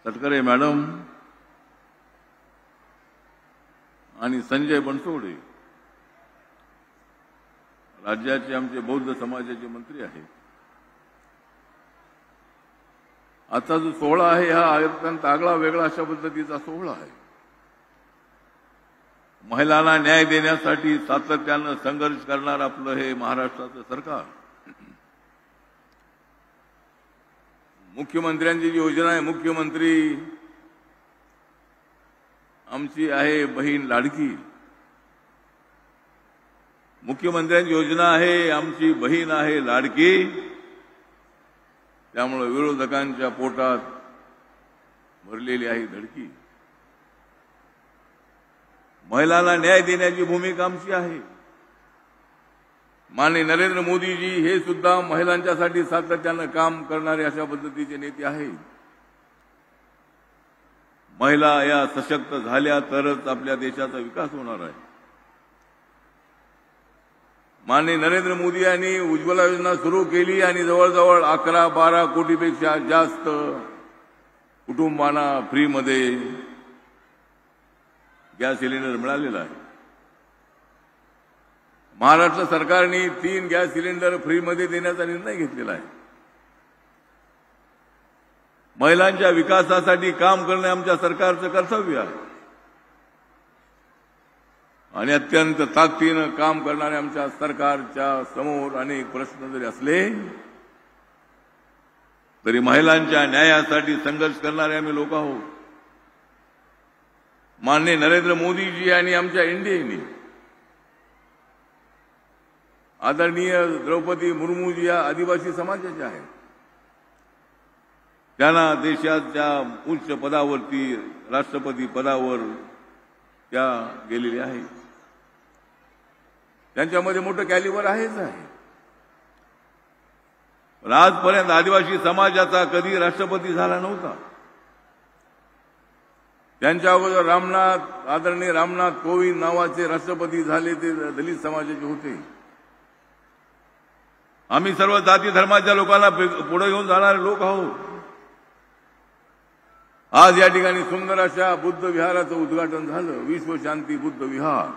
Speaker 5: तटकरे मॅडम आणि संजय बनसोडे, राज्याचे आमचे बौद्ध समाजाचे मंत्री आहेत, आता जो सोहळा आहे हा अत्यंत आगळा वेगळा अशा पद्धतीचा सोहळा आहे. महिलांना न्याय देण्यासाठी सातत्यानं संघर्ष करणार आपलं हे महाराष्ट्राचं सरकार. मुख्यमंत्र्यांची जी योजना आहे, मुख्यमंत्री आमची आहे बहीण लाडकी. मुख्यमंत्र्यांची योजना आहे आमची बहीण आहे लाडकी. त्यामुळे विरोधकांच्या पोटात भरलेली आहे धडकी. महिलांना न्याय देण्याची भूमिका आमची आहे. माननीय नरेंद्र मोदीजी हे सुद्धा महिलांच्यासाठी सातत्यानं काम करणारे अशा पद्धतीचे नेते आहेत. महिला या सशक्त झाल्या तरच आपल्या देशाचा विकास होणार आहे. माननीय नरेंद्र मोदी यांनी उज्ज्वला योजना सुरू केली आणि जवळजवळ 11-12 कोटीपेक्षा जास्त कुटुंबांना फ्रीमध्ये गॅस सिलेंडर मिळालेला आहे. महाराष्ट्र सरकारने 3 गॅस सिलेंडर फ्रीमध्ये देण्याचा निर्णय घेतलेला आहे. महिलांच्या विकासासाठी काम करणे आमच्या सरकारचं कर्तव्य आहे आणि अत्यंत ताकदीनं काम करणाऱ्या आमच्या सरकारच्या समोर अनेक प्रश्न जरी असले तरी महिलांच्या न्यायासाठी संघर्ष करणारे आम्ही लोक आहोत. माननीय नरेंद्र मोदीजी आणि आमच्या एनडीएने आदरणीय द्रौपदी मुर्मूजी या आदिवासी समाजाच्या आहेत. त्यांना देशाच्या उच्च पदावरती राष्ट्रपती पदावर त्या गेलेल्या आहेत. त्यांच्यामध्ये मोठं कॅलिबर आहेच आहे. पण आजपर्यंत आदिवासी समाजाचा कधी राष्ट्रपती झाला नव्हता. त्यांच्या अगोदर आदरणीय रामनाथ कोविंद नावाचे राष्ट्रपती झाले, ते दलित समाजाचे होते. आम्ही सर्व जाती धर्माच्या लोकांना पुढे घेऊन जाणारे लोक आहोत. आज या ठिकाणी सुंदर अशा बुद्ध विहाराचं उद्घाटन झालं. विश्व शांती बुद्ध विहार.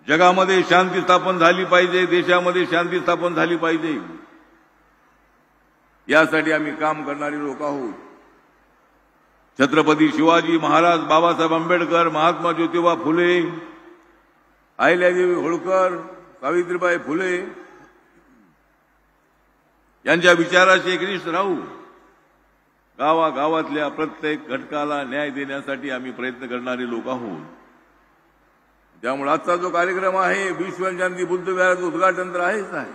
Speaker 5: जगामध्ये शांती स्थापन झाली पाहिजे, देशामध्ये शांती स्थापन झाली पाहिजे, यासाठी आम्ही काम करणारे लोक आहोत. छत्रपती शिवाजी महाराज, बाबासाहेब आंबेडकर, महात्मा ज्योतिबा फुले, अहिल्यादेवी होळकर, सावित्रीबाई फुले यांच्या विचाराशी एकनिष्ठ राहू. गावागावातल्या प्रत्येक घटकाला न्याय देण्यासाठी आम्ही प्रयत्न करणारे लोक आहोत. त्यामुळे आजचा जो कार्यक्रम आहे, विश्वशांती बुद्ध विहाराचं उद्घाटन तर आहेच आहे,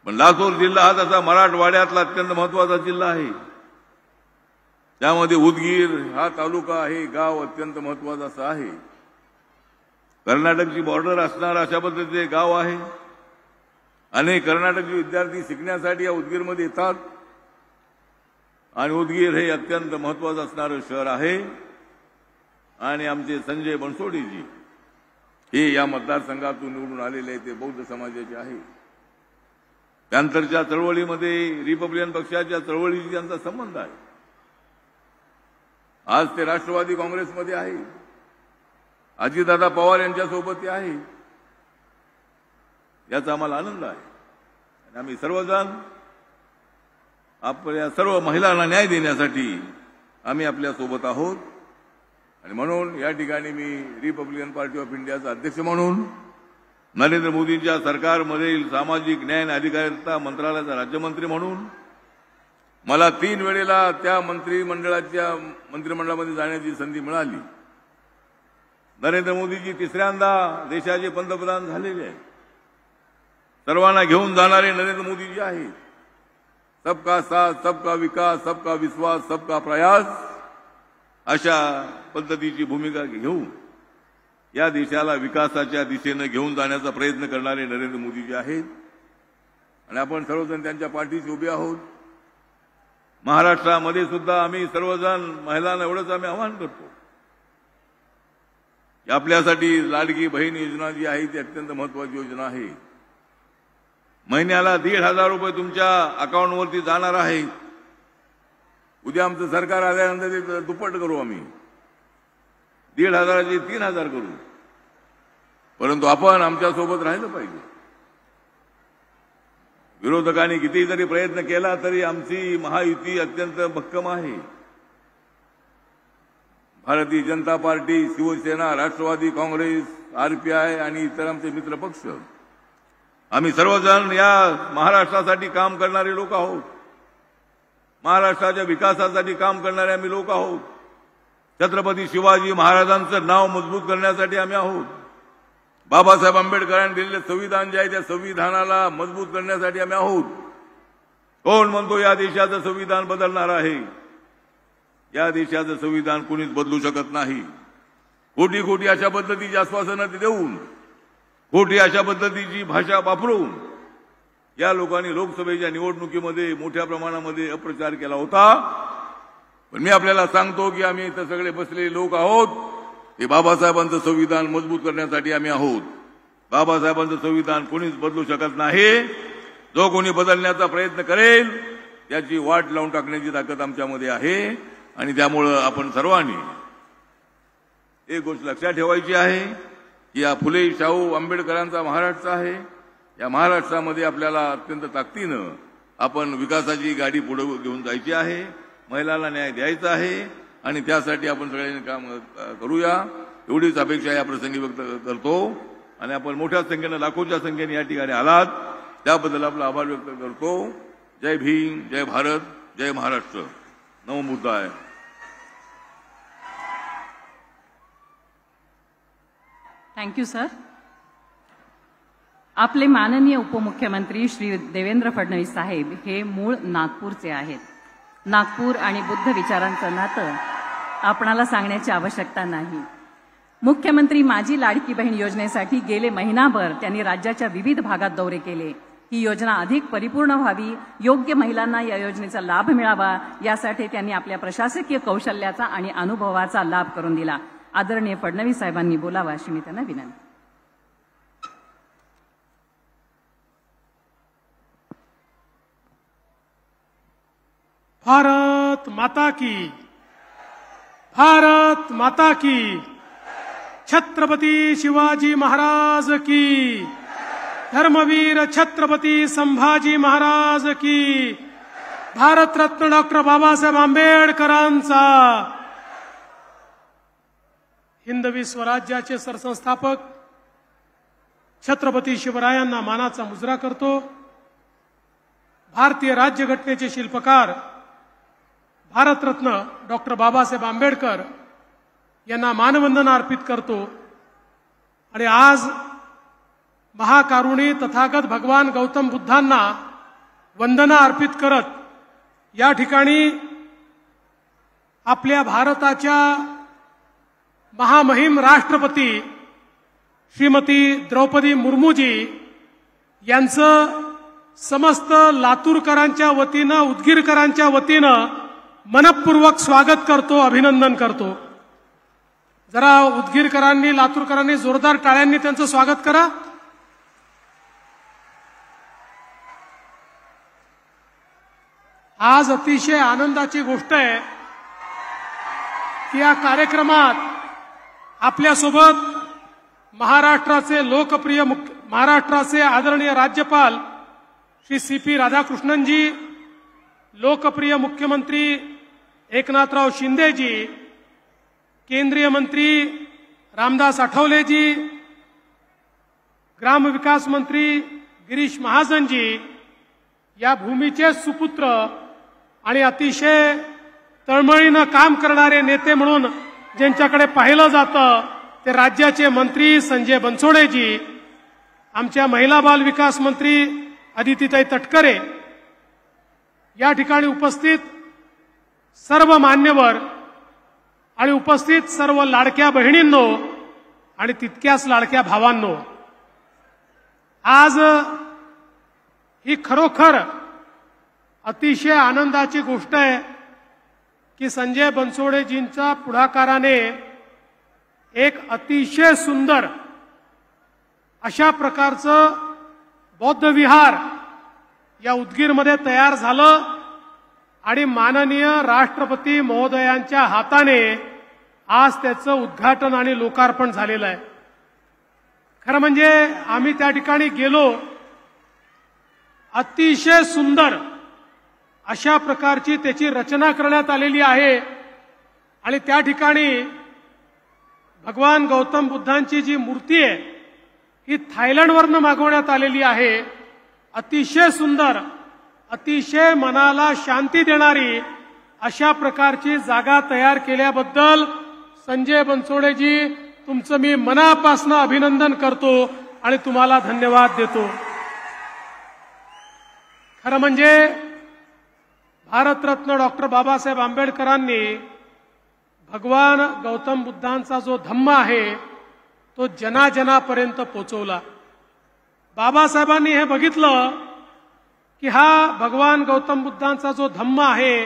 Speaker 5: पण लातूर जिल्हा हा तसा मराठवाड्यातला अत्यंत महत्वाचा जिल्हा आहे. त्यामध्ये उदगीर हा तालुका आहे, गाव अत्यंत महत्वाचं असं आहे. कर्नाटकची बॉर्डर असणारा अशा पद्धतीचे गाव आहे. अनेक कर्नाटकी विद्यार्थी शिकण्यासाठी या उदगीरमध्ये येतात आणि उदगीर हे अत्यंत महत्वाचं असणारं शहर आहे. आणि आमचे संजय बनसोडेजी हे या मतदारसंघातून निवडून आलेले, ते बौद्ध समाजाचे आहे. त्यानंतरच्या चळवळीमध्ये रिपब्लिकन पक्षाच्या चळवळीशी त्यांचा संबंध आहे. आज ते राष्ट्रवादी काँग्रेसमध्ये आहे. अजितदादा पवार यांच्यासोबत ते आहे. याचा आम्हाला आनंद आहे. आणि आम्ही सर्वजण आपल्या सर्व महिलांना न्याय देण्यासाठी आम्ही आपल्या सोबत आहोत. आणि म्हणून या ठिकाणी मी रिपब्लिकन पार्टी ऑफ इंडियाचा अध्यक्ष म्हणून, नरेंद्र मोदींच्या सरकारमधील सामाजिक न्याय आणि अधिकारिता मंत्रालयाचा राज्यमंत्री म्हणून मला 3 वेळेला त्या मंत्रिमंडळामध्ये जाण्याची संधी मिळाली. नरेंद्र मोदीजी 3ऱ्यांदा देशाचे पंतप्रधान झालेले आहेत. सर्वांना घेऊन जाणारे नरेंद्र मोदीजी आहेत. सबका साथ, सबका विकास, सबका विश्वास, सबका प्रयास अशा पद्धतीची भूमिका घेऊन या देशाला विकासाच्या दिशेने घेऊन जाण्याचा प्रयत्न करणारे नरेंद्र मोदीजी आहेत. आणि आपण सर्वजण त्यांच्या पाठीशी उभे आहोत. महाराष्ट्रामध्ये सुद्धा आम्ही सर्वजण महिलांना एवढंच आम्ही आवाहन करतो की आपल्यासाठी लाडकी बहीण योजना जी आहे ती अत्यंत महत्वाची योजना आहे. महिन्याला 1,500 रुपये तुमच्या अकाउंटवरती जाणार आहे. उद्या आमचं सरकार आल्यानंतर ते दुप्पट करू. आम्ही 1,500चे 3,000 करू. परंतु आपण आमच्यासोबत राहिलं पाहिजे. विरोधकांनी कितीही जरी प्रयत्न केला तरी आमची महायुती अत्यंत भक्कम आहे. भारतीय जनता पार्टी, शिवसेना, राष्ट्रवादी काँग्रेस, आरपीआय आणि इतर आमचे मित्र पक्ष, आम्ही सर्वजण या महाराष्ट्रासाठी काम करणारे लोक आहोत. महाराष्ट्राच्या विकासासाठी काम करणारे आम्ही लोक आहोत. छत्रपती शिवाजी महाराजांचं नाव मजबूत करण्यासाठी आम्ही आहोत. बाबासाहेब आंबेडकरांनी दिलेले संविधान जे आहे त्या संविधानाला मजबूत करण्यासाठी आम्ही आहोत. कोण म्हणतो या देशाचं संविधान बदलणार आहे? या देशाचं संविधान कोणीच बदलू शकत नाही. खोटी खोटी अशा पद्धतीची आश्वासनं देऊन, खोटी अशा पद्धतीची भाषा वापरून या लोकांनी लोकसभेच्या निवडणुकीमध्ये मोठ्या प्रमाणामध्ये अप्रचार केला होता. पण मी आपल्याला सांगतो की आम्ही इथं सगळे बसलेले लोक आहोत हे बाबासाहेबांचं संविधान मजबूत करण्यासाठी आम्ही आहोत. बाबासाहेबांचं संविधान कोणीच बदलू शकत नाही. जो कोणी बदलण्याचा प्रयत्न करेल त्याची वाट लावून टाकण्याची ताकद आमच्यामध्ये आहे. आणि त्यामुळं आपण सर्वांनी एक गोष्ट लक्षात ठेवायची आहे की या फुले शाहू आंबेडकरांचा महाराष्ट्र आहे. या महाराष्ट्रामध्ये आपल्याला अत्यंत ताकदीनं आपण विकासाची गाडी पुढे घेऊन जायची आहे. महिलांना न्याय द्यायचा आहे आणि त्यासाठी आपण सगळ्यांनी काम करूया एवढीच अपेक्षा या प्रसंगी व्यक्त करतो. आणि आपण मोठ्या संख्येनं, लाखोच्या संख्येने या ठिकाणी आलात त्याबद्दल आपला आभार व्यक्त करतो. जय भीम, जय भारत, जय महाराष्ट्र. नवमुद्दा.
Speaker 2: Thank you sir. आपले माननीय उपमुख्यमंत्री श्री देवेंद्र फडणवीस साहेब हे मूळ नागपूरचे आहेत. नागपूर आणि बुद्ध विचारांचं नातं आपणाला सांगण्याची आवश्यकता नाही. मुख्यमंत्री माझी लाडकी बहीण योजनेसाठी गेले महिनाभर त्यांनी राज्याच्या विविध भागात दौरे केले. ही योजना अधिक परिपूर्ण व्हावी, योग्य महिलांना या योजनेचा लाभ मिळावा यासाठी त्यांनी आपल्या प्रशासकीय कौशल्याचा आणि अनुभवाचा लाभ करून दिला. आदरणीय फडणवीस साहेबांनी बोलावा अशी मी त्यांना विनंती.
Speaker 6: भारत माता की, भारत माता की, छत्रपती शिवाजी महाराज की, धर्मवीर छत्रपती संभाजी महाराज की, भारतरत्न डॉक्टर बाबासाहेब आंबेडकरांचा. हिंदवी स्वराज्याचे सरसंस्थापक छत्रपती शिवरायांना मानाचा मुजरा करतो. भारतीय राज्यघटनेचे शिल्पकार भारतरत्न डॉक्टर बाबासाहेब आंबेडकर यांना मानवंदना अर्पित करतो. आणि आज महाकारुणी तथागत भगवान गौतम बुद्धांना वंदना अर्पित करत या ठिकाणी आपल्या भारताच्या महामहिम राष्ट्रपती श्रीमती द्रौपदी मुर्मूजी यांचं समस्त लातूरकरांच्या वतीनं, उदगीरकरांच्या वतीनं मनपूर्वक स्वागत करतो, अभिनंदन करतो. जरा उदगीरकरांनी, लातूरकरांनी जोरदार टाळ्यांनी त्यांचं स्वागत करा. आज अतिशय आनंदाची गोष्ट आहे की या कार्यक्रमात आपल्यासोबत महाराष्ट्राचे लोकप्रिय महाराष्ट्राचे आदरणीय राज्यपाल श्री सी.पी. राधाकृष्णनजी, लोकप्रिय मुख्यमंत्री एकनाथराव शिंदेजी, केंद्रीय मंत्री रामदास आठवलेजी, ग्रामविकास मंत्री गिरीश महाजनजी, या भूमीचे सुपुत्र आणि अतिशय तळमळीनं काम करणारे नेते म्हणून ज्यांच्याकडे पाहिलं जातं ते राज्याचे मंत्री संजय बनसोडेजी, आमच्या महिला बाल विकास मंत्री अदितीताई तटकरे, या ठिकाणी उपस्थित सर्व मान्यवर आणि उपस्थित सर्व लाडक्या बहिणींनो आणि तितक्याच लाडक्या भावांनो, आज ही खरोखर अतिशय आनंदाची गोष्ट आहे की संजय बनसोडेजींच्या पुढाकाराने एक अतिशय सुंदर अशा प्रकारचं बौद्ध विहार या उदगीरमध्ये तयार झालं आणि माननीय राष्ट्रपती महोदयांच्या हाताने आज त्याचं उद्घाटन आणि लोकार्पण झालेलं आहे. खरं म्हणजे आम्ही त्या ठिकाणी गेलो, अतिशय सुंदर अशा प्रकारची त्याची रचना करण्यात आलेली आहे आणि त्या ठिकाणी भगवान गौतम बुद्धांची जी मूर्ती आहे ही थायलंडवरनं मागवण्यात आलेली आहे. अतिशय सुंदर, अतिशय मनाला शांती देणारी अशा प्रकारची जागा तयार केल्याबद्दल संजय बनसोडेजी तुमचं मी मनापासून अभिनंदन करतो आणि तुम्हाला धन्यवाद देतो. खरं म्हणजे भारतरत्न डॉक्टर बाबासाहेब आंबेडकरांनी भगवान गौतम बुद्धांचा जो धम्म आहे तो जनाजनापर्यंत पोचवला. बाबासाहेबांनी हे बघितलं की हा भगवान गौतम बुद्धांचा जो धम्म आहे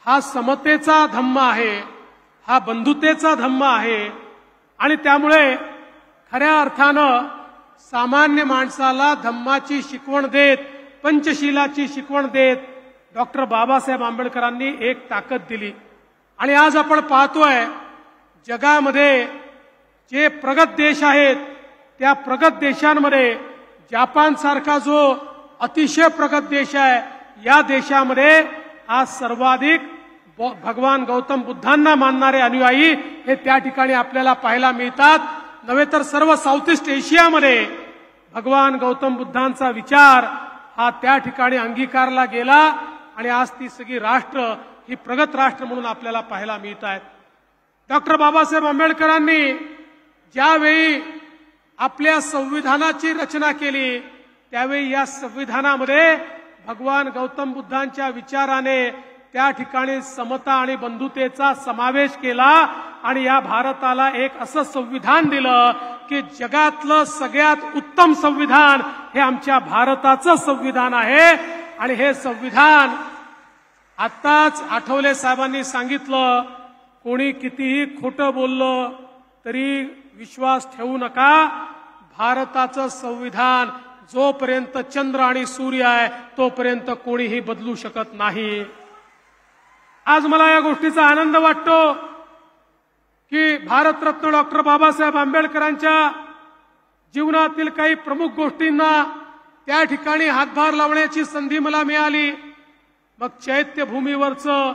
Speaker 6: हा समतेचा धम्म आहे, हा बंधुतेचा धम्म आहे आणि त्यामुळे खऱ्या अर्थानं सामान्य माणसाला धम्माची शिकवण देत, पंचशीलाची शिकवण देत डॉक्टर बाबासाहेब आंबेडकरांनी एक ताकद दिली. आणि आज आपण पाहतोय जगामध्ये जे प्रगत देश आहेत त्या प्रगत देशांमध्ये जपान सारखा जो अतिशय प्रगत देश आहे या देशामध्ये आज सर्वाधिक भगवान गौतम बुद्धांना मानणारे अनुयायी हे त्या ठिकाणी आपल्याला पाहायला मिळतात. नव्हे तर सर्व साऊथ ईस्ट एशियामध्ये भगवान गौतम बुद्धांचा विचार हा त्या ठिकाणी अंगीकारला गेला आणि आज ती सगळी राष्ट्र ही प्रगत राष्ट्र म्हणून आपल्याला पाहायला मिळत आहेत. डॉक्टर बाबासाहेब आंबेडकरांनी ज्यावेळी आपल्या संविधानाची रचना केली त्यावेळी या संविधानामध्ये भगवान गौतम बुद्धांच्या विचाराने त्या ठिकाणी समता आणि बंधुतेचा समावेश केला आणि या भारताला एक असं संविधान दिलं की जगातलं सगळ्यात उत्तम संविधान हे आमच्या भारताचं संविधान आहे. आणि हे संविधान आताच आठवले साहेबांनी सांगितलं, कोणी कितीही खोटं बोललं तरी विश्वास ठेवू नका, भारताचं संविधान जोपर्यंत चंद्र आणि सूर्य आहे तोपर्यंत कोणीही बदलू शकत नाही. आज मला या गोष्टीचा आनंद वाटतो की भारतरत्न डॉक्टर बाबासाहेब आंबेडकरांच्या जीवनातील काही प्रमुख गोष्टींना त्या ठिकाणी हातभार लावण्याची संधी मला मिळाली. मग चैत्यभूमीवरचं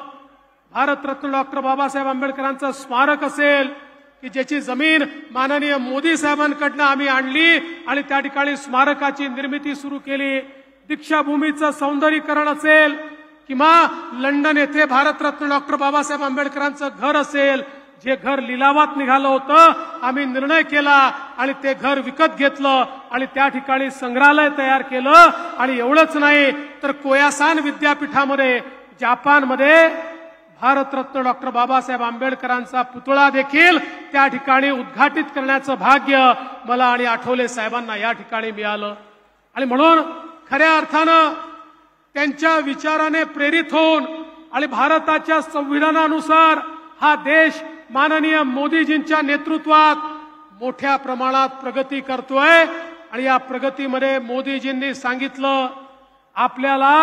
Speaker 6: भारतरत्न डॉक्टर बाबासाहेब आंबेडकरांचं स्मारक असेल की ज्याची जमीन माननीय मोदी साहेबांकडनं आम्ही आणली आणि त्या ठिकाणी स्मारकाची निर्मिती सुरू केली. दीक्षाभूमीचं सौंदर्यीकरण असेल किंवा लंडन येथे भारतरत्न डॉक्टर बाबासाहेब आंबेडकरांचं घर असेल, जे घर लिलावात निघालं होतं, आम्ही निर्णय केला आणि ते घर विकत घेतलं आणि त्या ठिकाणी संग्रहालय तयार केलं. आणि एवढंच नाही तर कोयासान विद्यापीठामध्ये जपानमध्ये भारतरत्न डॉक्टर बाबासाहेब आंबेडकरांचा पुतळा देखील त्या ठिकाणी उद्घाटित करण्याचं भाग्य मला आणि आठवले साहेबांना या ठिकाणी मिळालं. आणि म्हणून खऱ्या अर्थानं त्यांच्या विचाराने प्रेरित होऊन आणि भारताच्या संविधानानुसार हा देश माननीय मोदीजींच्या नेतृत्वात मोठ्या प्रमाणात प्रगती करतोय. आणि या प्रगतीमध्ये मोदीजींनी सांगितलं, आपल्याला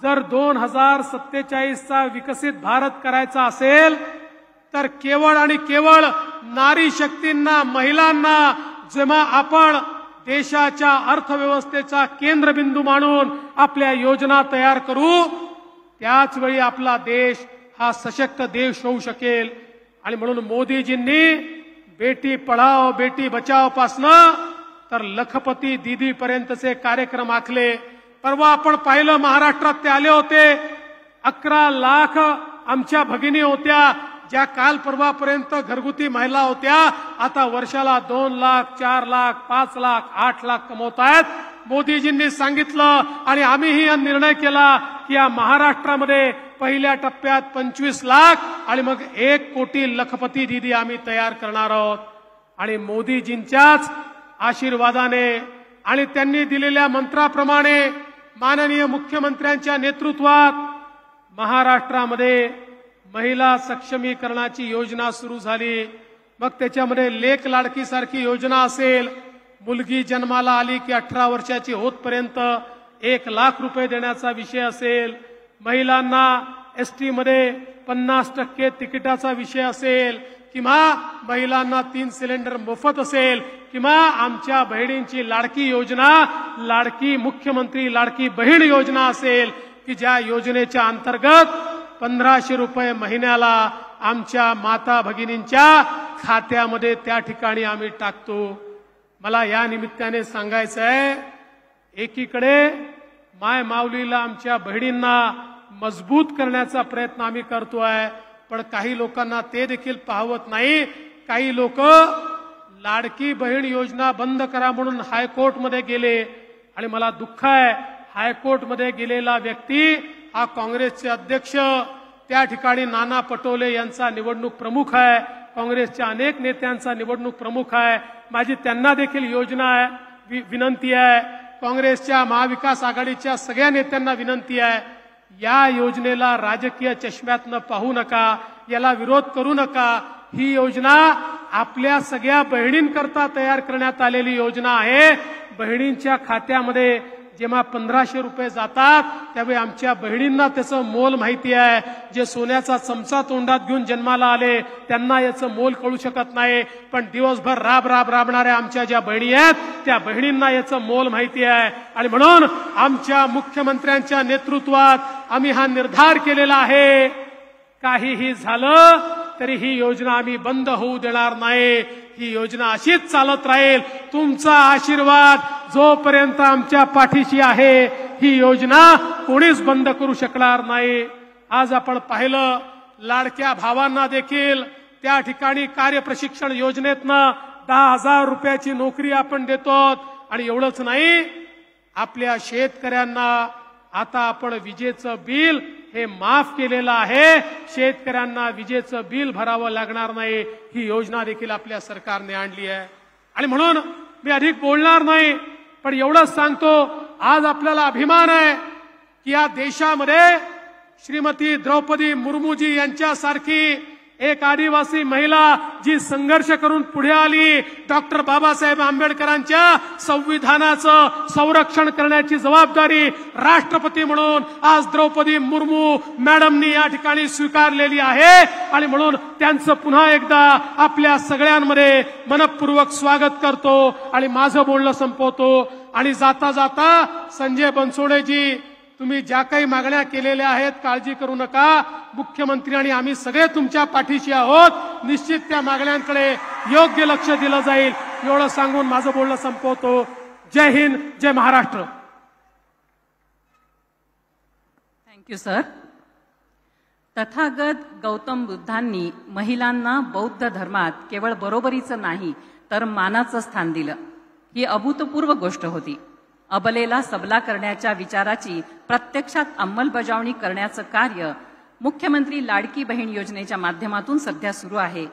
Speaker 6: जर 2047चा विकसित भारत करायचा असेल तर केवळ आणि केवळ नारी शक्तींना, महिलांना जेव्हा आपण देशाच्या अर्थव्यवस्थेचा केंद्रबिंदू मानून आपल्या योजना तयार करू त्याच वेळी आपला देश हा सशक्त देश होऊ शकेल. आणि म्हणून मोदीजींनी बेटी पढाओ बेटी बचाओ पासनं तर लखपती दीदी पर्यंतचे कार्यक्रम आखले. परवा आपण पाहिलं महाराष्ट्रात ते आले होते. 11 लाख आमच्या भगिनी होत्या ज्या काल परवापर्यंत घरगुती महिला होत्या, आता वर्षाला 2 लाख, 4 लाख, 5 लाख, 8 लाख कमवत आहेत. मोदीजींनी सांगितलं आणि आम्हीही हा निर्णय केला की या महाराष्ट्रामध्ये पहिल्या टप्प्यात 25 लाख आणि मग 1 कोटी लखपती दीदी आम्ही तयार करणार आहोत. आणि मोदीजींच्याच आशीर्वादाने आणि त्यांनी दिलेल्या मंत्राप्रमाणे माननीय मुख्यमंत्र्यांच्या नेतृत्वात महाराष्ट्रामध्ये महिला सक्षमीकरणाची योजना सुरू झाली. मग त्याच्यामध्ये लेक लाडकी सारखी योजना असेल, मुलगी जन्माला आली की 18 वर्षाची होतपर्यंत 1 लाख रुपये देण्याचा विषय असेल, महिलांना एसटी मध्ये 50% तिकिटाचा विषय असेल किंवा महिलांना 3 सिलेंडर मोफत असेल, किंवा आमच्या बहिणींची लाडकी योजना, लाडकी मुख्यमंत्री लाडकी बहीण योजना असेल की ज्या योजनेच्या अंतर्गत 1500 रुपये महिन्याला आमच्या माता भगिनींच्या खात्यामध्ये त्या ठिकाणी आम्ही टाकतो. मला या निमित्ताने सांगायचं आहे, एकीकडे माय माऊलीला आमच्या बहिणींना मजबूत करण्याचा प्रयत्न आम्ही करतोय, पण काही लोकांना ते देखील पाहवत नाही. काही लोक लाडकी बहीण योजना बंद करा म्हणून हायकोर्टमध्ये गेले आणि मला दुःख आहे, हायकोर्टमध्ये गेलेला व्यक्ती हा काँग्रेसचे अध्यक्ष, त्या ठिकाणी नाना पटोले यांचा निवडणूक प्रमुख आहे, काँग्रेसच्या अनेक नेत्यांचा निवडणूक प्रमुख आहे. माझी त्यांना देखील योजना आहे, विनंती आहे, काँग्रेसच्या महाविकास आघाडीच्या सगळ्या नेत्यांना विनंती आहे, या योजनेला राजकीय चष्म्यातनं पाहू नका, याला विरोध करू नका. ही योजना आपल्या सगळ्या बहिणींकरता तयार करण्यात आलेली योजना आहे. बहिणींच्या खात्यामध्ये जेव्हा 1500 रुपये जातात त्यावेळी आमच्या बहिणींना त्याचं मोल माहिती आहे. जे सोन्याचा चमचा तोंडात घेऊन जन्माला आले त्यांना याचं मोल कळू शकत नाही, पण दिवसभर राबणाऱ्या आमच्या ज्या बहिणी आहेत त्या बहिणींना याचं मोल माहिती आहे. आणि म्हणून आमच्या मुख्यमंत्र्यांच्या नेतृत्वात आम्ही हा निर्धार केलेला आहे, काहीही झालं तरी ही योजना आम्ही बंद होऊ देणार नाही. ही योजना अशीच चालत राहील. तुमचा आशीर्वाद जोपर्यंत आमच्या पाठीशी आहे ही योजना कोणीच बंद करू शकणार नाही. आज आपण पाहिलं, लाडक्या भावांना देखील त्या ठिकाणी कार्यप्रशिक्षण योजनेतनं 10,000 रुपयाची नोकरी आपण देतो. आणि एवढंच नाही, आपल्या शेतकऱ्यांना आता आपण विजेचं बिल हे माफ केलेलं आहे. शेतकऱ्यांना विजेचं बिल भरावं लागणार नाही, ही योजना देखील आपल्या सरकारने आणली आहे. आणि म्हणून मी अधिक बोलणार नाही, पण एवढंच सांगतो, आज आपल्याला अभिमान आहे की या देशामध्ये श्रीमती द्रौपदी मुर्मूजी यांच्यासारखी एक आदिवासी महिला जी संघर्ष करून पुढे आली, डॉक्टर बाबासाहेब आंबेडकरांच्या संविधानाचं संरक्षण करण्याची जबाबदारी राष्ट्रपती म्हणून आज द्रौपदी मुर्मू मॅडमनी या ठिकाणी स्वीकारलेली आहे. आणि म्हणून त्यांचं पुन्हा एकदा आपल्या सगळ्यांमध्ये मनपूर्वक स्वागत करतो आणि माझं बोलणं संपवतो. आणि जाता जाता संजय बनसोडेजी, तुम्ही ज्या काही मागण्या केलेल्या आहेत काळजी करू नका, मुख्यमंत्री आणि आम्ही सगळे तुमच्या पाठीशी आहोत. निश्चित त्या मागण्यांकडे योग्य लक्ष दिलं जाईल, एवढं सांगून माझं बोलणं संपवतो. जय हिंद, जय महाराष्ट्र.
Speaker 2: Thank you sir. तथागत गौतम बुद्धांनी महिलांना बौद्ध धर्मात केवळ बरोबरीचं नाही तर मानाचं स्थान दिलं. ही अभूतपूर्व गोष्ट होती. अबलेला सबला करण्याच्या विचाराची प्रत्यक्षात अंमलबजावणी करण्याचं कार्य मुख्यमंत्री लाडकी बहीण योजनेच्या माध्यमातून सध्या सुरू आहे.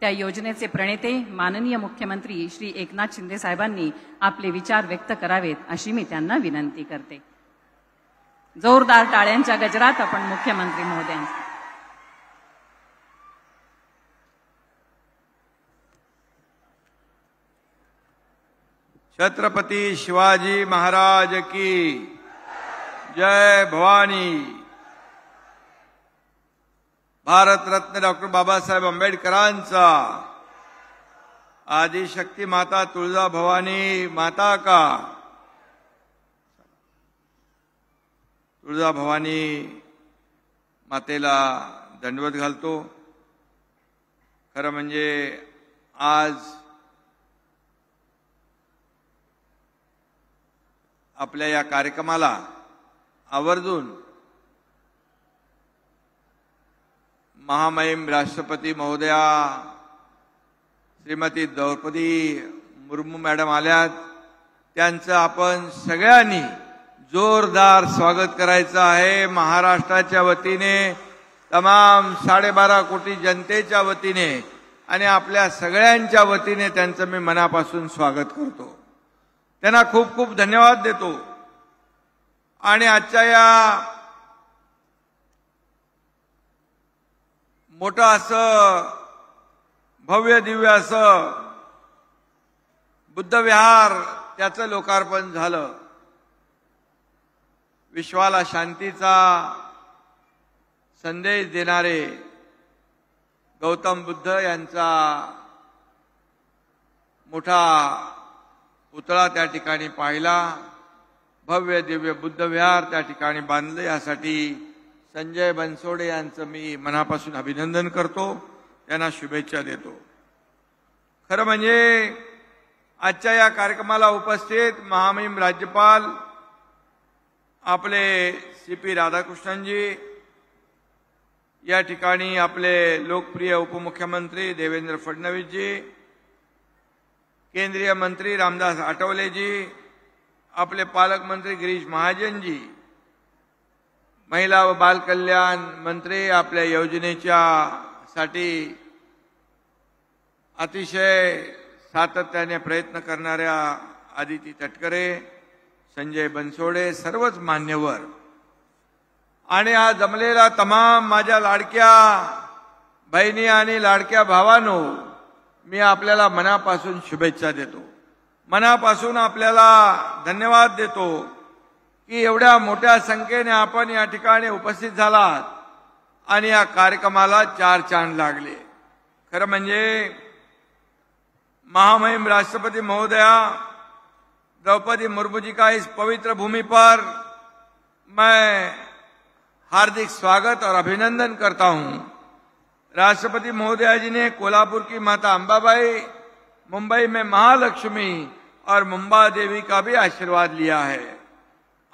Speaker 2: त्या योजनेचे प्रणेते माननीय मुख्यमंत्री श्री एकनाथ शिंदे साहेबांनी आपले विचार व्यक्त करावेत अशी मी त्यांना विनंती करते. जोरदार टाळ्यांच्या गजरात आपण मुख्यमंत्री महोदयांचे
Speaker 7: छत्रपती शिवाजी महाराज की जय. भवानी. भारतरत्न डॉक्टर बाबासाहेब आंबेडकरांचा, आदिशक्ती माता तुळजा भवानी माता का. तुळजा भवानी मातेला दंडवत घालतो. खरं म्हणजे आज आपल्या या कार्यक्रमाला आवर्जून महामहिम राष्ट्रपती महोदया श्रीमती द्रौपदी मुर्मू मॅडम आल्यात. त्यांचं आपण सगळ्यांनी जोरदार स्वागत करायचं आहे. महाराष्ट्राच्या वतीने, तमाम 12.5 कोटी जनतेच्या वतीने आणि आपल्या सगळ्यांच्या वतीने त्यांचं मी मनापासून स्वागत करतो. त्यांना खूप खूप धन्यवाद देतो. आणि आजच्या या मोठं असं भव्य दिव्य असं बुद्ध विहार त्याचं लोकार्पण झालं. विश्वाला शांतीचा संदेश देणारे गौतम बुद्ध यांचा मोठा पुतळा त्या ठिकाणी पाहिला, भव्य दिव्य बुद्ध विहार त्या ठिकाणी बांधले. यासाठी संजय बनसोडे यांचं मी मनापासून अभिनंदन करतो, त्यांना शुभेच्छा देतो. खरं म्हणजे आजच्या या कार्यक्रमाला उपस्थित महामहिम राज्यपाल आपले CP राधाकृष्णनजी, या ठिकाणी आपले लोकप्रिय उपमुख्यमंत्री देवेंद्र फडणवीसजी, केंद्रीय मंत्री रामदास आठवलेजी, आपले पालकमंत्री गिरीश महाजनजी, महिला व बाल कल्याण मंत्री, आपल्या योजनेच्या साठी अतिशय सातत्याने प्रयत्न करणाऱ्या आदिती तटकरे, संजय बनसोडे, सर्वच मान्यवर आणि आज जमलेला तमाम माझ्या लाडक्या बहिणी आणि लाडक्या भावांनो, मी आपल्याला मनापासून शुभेच्छा देतो, मनापासून आपल्याला धन्यवाद देतो की एवढ्या मोठ्या संख्येने आपण या ठिकाणी उपस्थित झालात आणि या कार्यक्रमाला चार चांद लागले. खरं म्हणजे महामहिम राष्ट्रपति महोदया द्रौपदी मुर्मू जी का इस पवित्र भूमि पर मैं हार्दिक स्वागत और अभिनंदन करता हूं. राष्ट्रपति महोदया जी ने कोल्हापुर की माता अंबाबाई, मुंबई में महालक्ष्मी और मुंबा देवी का भी आशीर्वाद लिया है.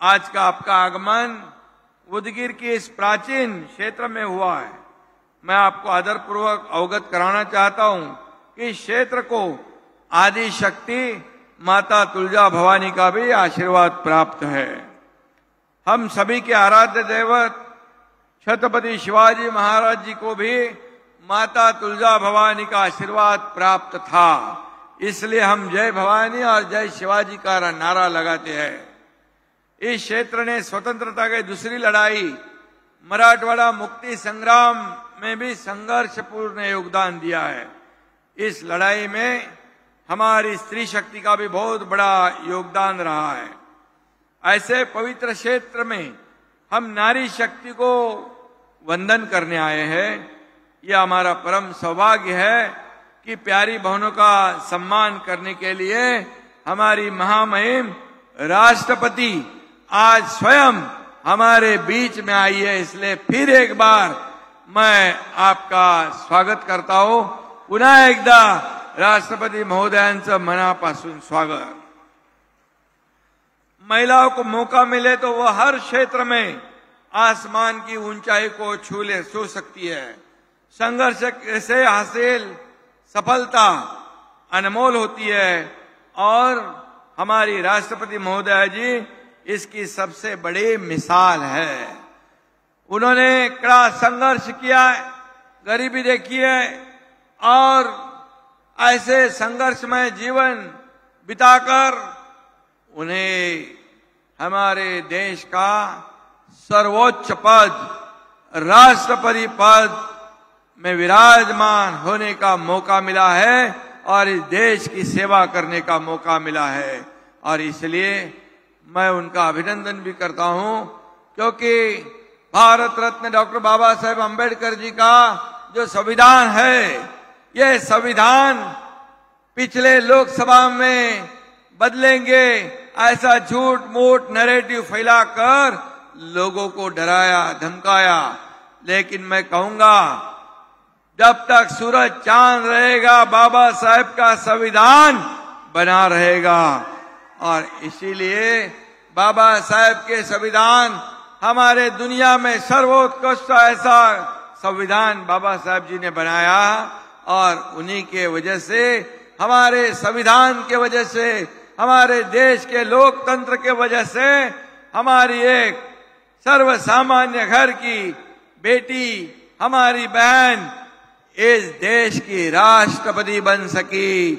Speaker 7: आज का आपका आगमन उदगीर के इस प्राचीन क्षेत्र में हुआ है. मैं आपको आदरपूर्वक अवगत कराना चाहता हूं कि इस क्षेत्र को आदि शक्ति माता तुलजा भवानी का भी आशीर्वाद प्राप्त है. हम सभी के आराध्य देवत छत्रपति शिवाजी महाराज जी को भी माता तुलजा भवानी का आशीर्वाद प्राप्त था. इसलिए हम जय भवानी और जय शिवाजी का नारा लगाते हैं. इस क्षेत्र ने स्वतंत्रता की दूसरी लड़ाई मराठवाड़ा मुक्ति संग्राम में भी संघर्षपूर्ण योगदान दिया है. इस लड़ाई में हमारी स्त्री शक्ति का भी बहुत बड़ा योगदान रहा है. ऐसे पवित्र क्षेत्र में हम नारी शक्ति को वंदन करने आए हैं. यह हमारा परम सौभाग्य है कि प्यारी बहनों का सम्मान करने के लिए हमारी महामहिम राष्ट्रपति आज स्वयं हमारे बीच में आई है. इसलिए फिर एक बार मैं आपका स्वागत करता हूं. पुन्हा एकदा राष्ट्रपति महोदयांचं मनापासून स्वागत. महिलाओं को मौका मिले तो वह हर क्षेत्र में आसमान की ऊंचाई को छू सकती है. संघर्ष से हासिल सफलता अनमोल होती है और हमारी राष्ट्रपति महोदया जी इसकी सबसे बड़ी मिसाल है. उन्होंने कड़ा संघर्ष किया है, गरीबी देखी है और ऐसे संघर्षमय जीवन बिताकर उन्हें हमारे देश का सर्वोच्च पद राष्ट्रपति पद में विराजमान होने का मौका मिला है और इस देश की सेवा करने का मौका मिला है. और इसलिए मैं उनका अभिनंदन भी करता हूं क्योंकि भारत रत्न डॉक्टर बाबा साहेब अम्बेडकर जी का जो संविधान है, यह संविधान पिछले लोकसभा में बदलेंगे ऐसा झूठ मूठ नैरेटिव फैलाकर लोगों को डराया धमकाया. लेकिन मैं कहूंगा जब तक सूरज चांद रहेगा बाबा साहेब का संविधान बना रहेगा. और इसीलिए बाबा साहेब के संविधान हमारे दुनिया में सर्वोत्कृष्ट ऐसा संविधान बाबा साहेब जी ने बनाया और उन्हीं के वजह से, हमारे संविधान के वजह से, हमारे देश के लोकतंत्र के वजह से हमारी एक सर्वसामान्य घर की बेटी, हमारी बहन इस देश की राष्ट्रपति बन सकी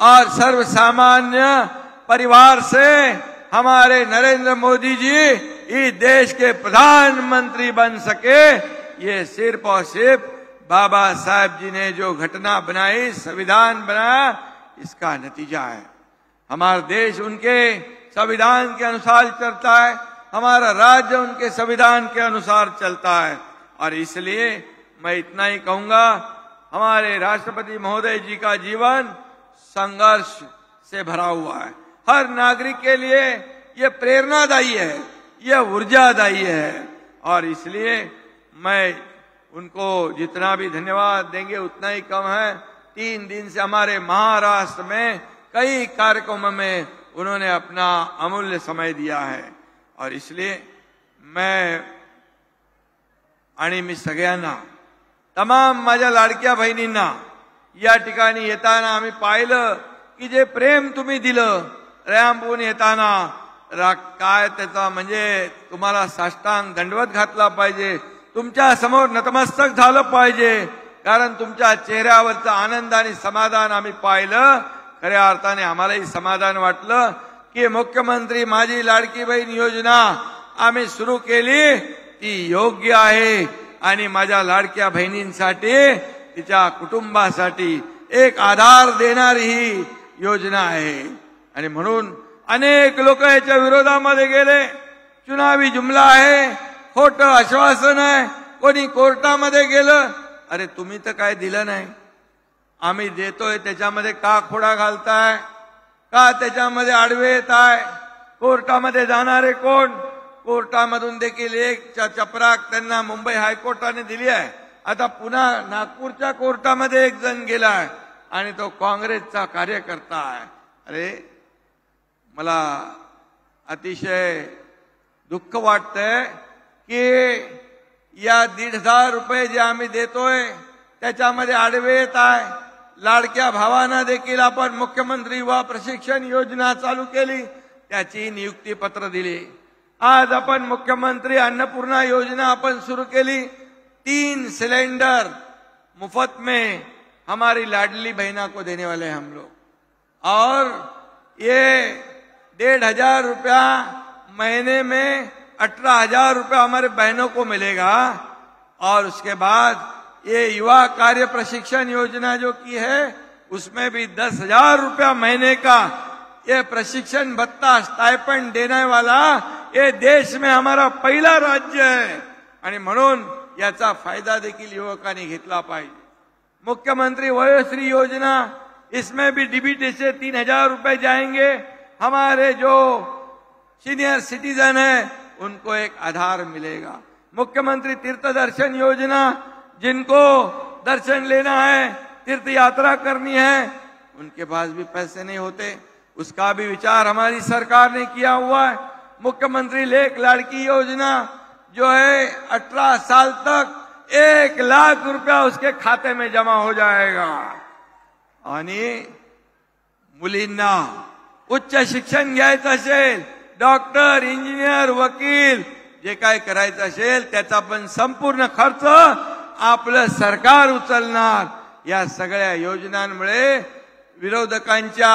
Speaker 7: और सर्वसामान्य परिवार से हमारे नरेंद्र मोदी जी इस देश के प्रधानमंत्री बन सके. ये सिर्फ और सिर्फ बाबा साहेब जी ने जो घटना बनाई, संविधान बनाया, इसका नतीजा है. हमारा देश उनके संविधान के अनुसार चलता है, हमारा राज्य उनके संविधान के अनुसार चलता है. और इसलिए मैं इतना ही कहूंगा, हमारे राष्ट्रपति महोदय जी का जीवन संघर्ष से भरा हुआ है। हर नागरिक के लिए ये प्रेरणादायी है, ये ऊर्जादायी है, और इसलिए मैं उनको जितना भी धन्यवाद देंगे उतना ही कम है। 3 दिन से हमारे महाराष्ट्र में कई कार्यक्रमों में उन्होंने अपना अमूल्य समय दिया है, और इसलिए मी सगळ्यांना, तमाम माझ्या लाडक्या बहिणींना या ठिकाणी येताना आम्ही पाहिलं की जे प्रेम तुम्ही दिलं रॅम्पून येताना, काय त्याचा म्हणजे तुम्हाला साष्टांग दंडवत घातला पाहिजे, तुमच्या समोर नतमस्तक झालं पाहिजे, कारण तुमच्या चेहऱ्यावरचा आनंद आणि समाधान आम्ही पाहिलं। खऱ्या अर्थाने आम्हालाही समाधान वाटलं की मुख्यमंत्री माझी लाडकी बहीण योजना आम्ही सुरू केली, ती योग्य आहे आणि माझ्या लाडक्या बहिणींसाठी, तिच्या कुटुंबासाठी एक आधार देणारी ही योजना आहे। आणि म्हणून अनेक लोक याच्या विरोधामध्ये गेले, चुनावी जुमला आहे, खोटं आश्वासन आहे, कोणी कोर्टामध्ये गेलं, अरे तुम्ही तर काय दिलं नाही, आम्ही देतोय त्याच्यामध्ये का खोडा घालताय, का त्याच्यामध्ये आडवे येताय, कोर्टामध्ये जाणारे कोण, कोर्टामधून देखील एक चपराक त्यांना मुंबई हायकोर्टाने दिली आहे, आता पुन्हा नागपूरच्या कोर्टामध्ये एक जण गेलाय आणि तो काँग्रेसचा कार्यकर्ता आहे। अरे मला अतिशय दुःख वाटतंय की या 1,500 रुपये जे आम्ही देतोय त्याच्यामध्ये आडवे येत आहे। लाडक्या भावांना देखील आपण मुख्यमंत्री युवा प्रशिक्षण योजना चालू केली, त्याची नियुक्ती पत्र दिली। आज आपण मुख्यमंत्री अन्नपूर्णा योजना आपण शुरू केली, 3 सिलेंडर मुफ्त में हमारी लाडली बहना को देने वाले हैं हम लोग, और ये 1,500 रुपया महीने में 18,000 रुपया हमारे बहनों को मिलेगा। और उसके बाद ये युवा कार्य प्रशिक्षण योजना जो की है उसमें भी 10,000 रुपया महीने का ये प्रशिक्षण भत्ता स्टाइपेंड देने वाला ये देश में हमारा पहिला राज्य है, आणि म्हणून याचा फायदा देखील युवकांनी घेतला पाहिजे। मुख्यमंत्री वयोश्री योजना, इसमें भी डीबीटी से 3,000 रुपए जाएंगे। हमारे जो सीनियर सिटीजन है उनको एक आधार मिलेगा। मुख्यमंत्री तीर्थ दर्शन योजना, जिनको दर्शन लेना है, तीर्थ यात्रा करनी है, उनके पास भी पैसे नहीं होते, उसका भी विचार हमारी सरकार ने किया हुआ है। मुख्यमंत्री लेख लाड़की योजना जो है 18 साल तक 1 लाख रुपया उसके खाते में जमा हो जाएगा। आणि मुलींना उच्च शिक्षण घ्यायचं असेल, डॉक्टर, इंजिनियर, वकील जे काय करायचं असेल त्याचा पण संपूर्ण खर्च आपलं सरकार उचलणार। या सगळ्या योजनांमुळे विरोधकांच्या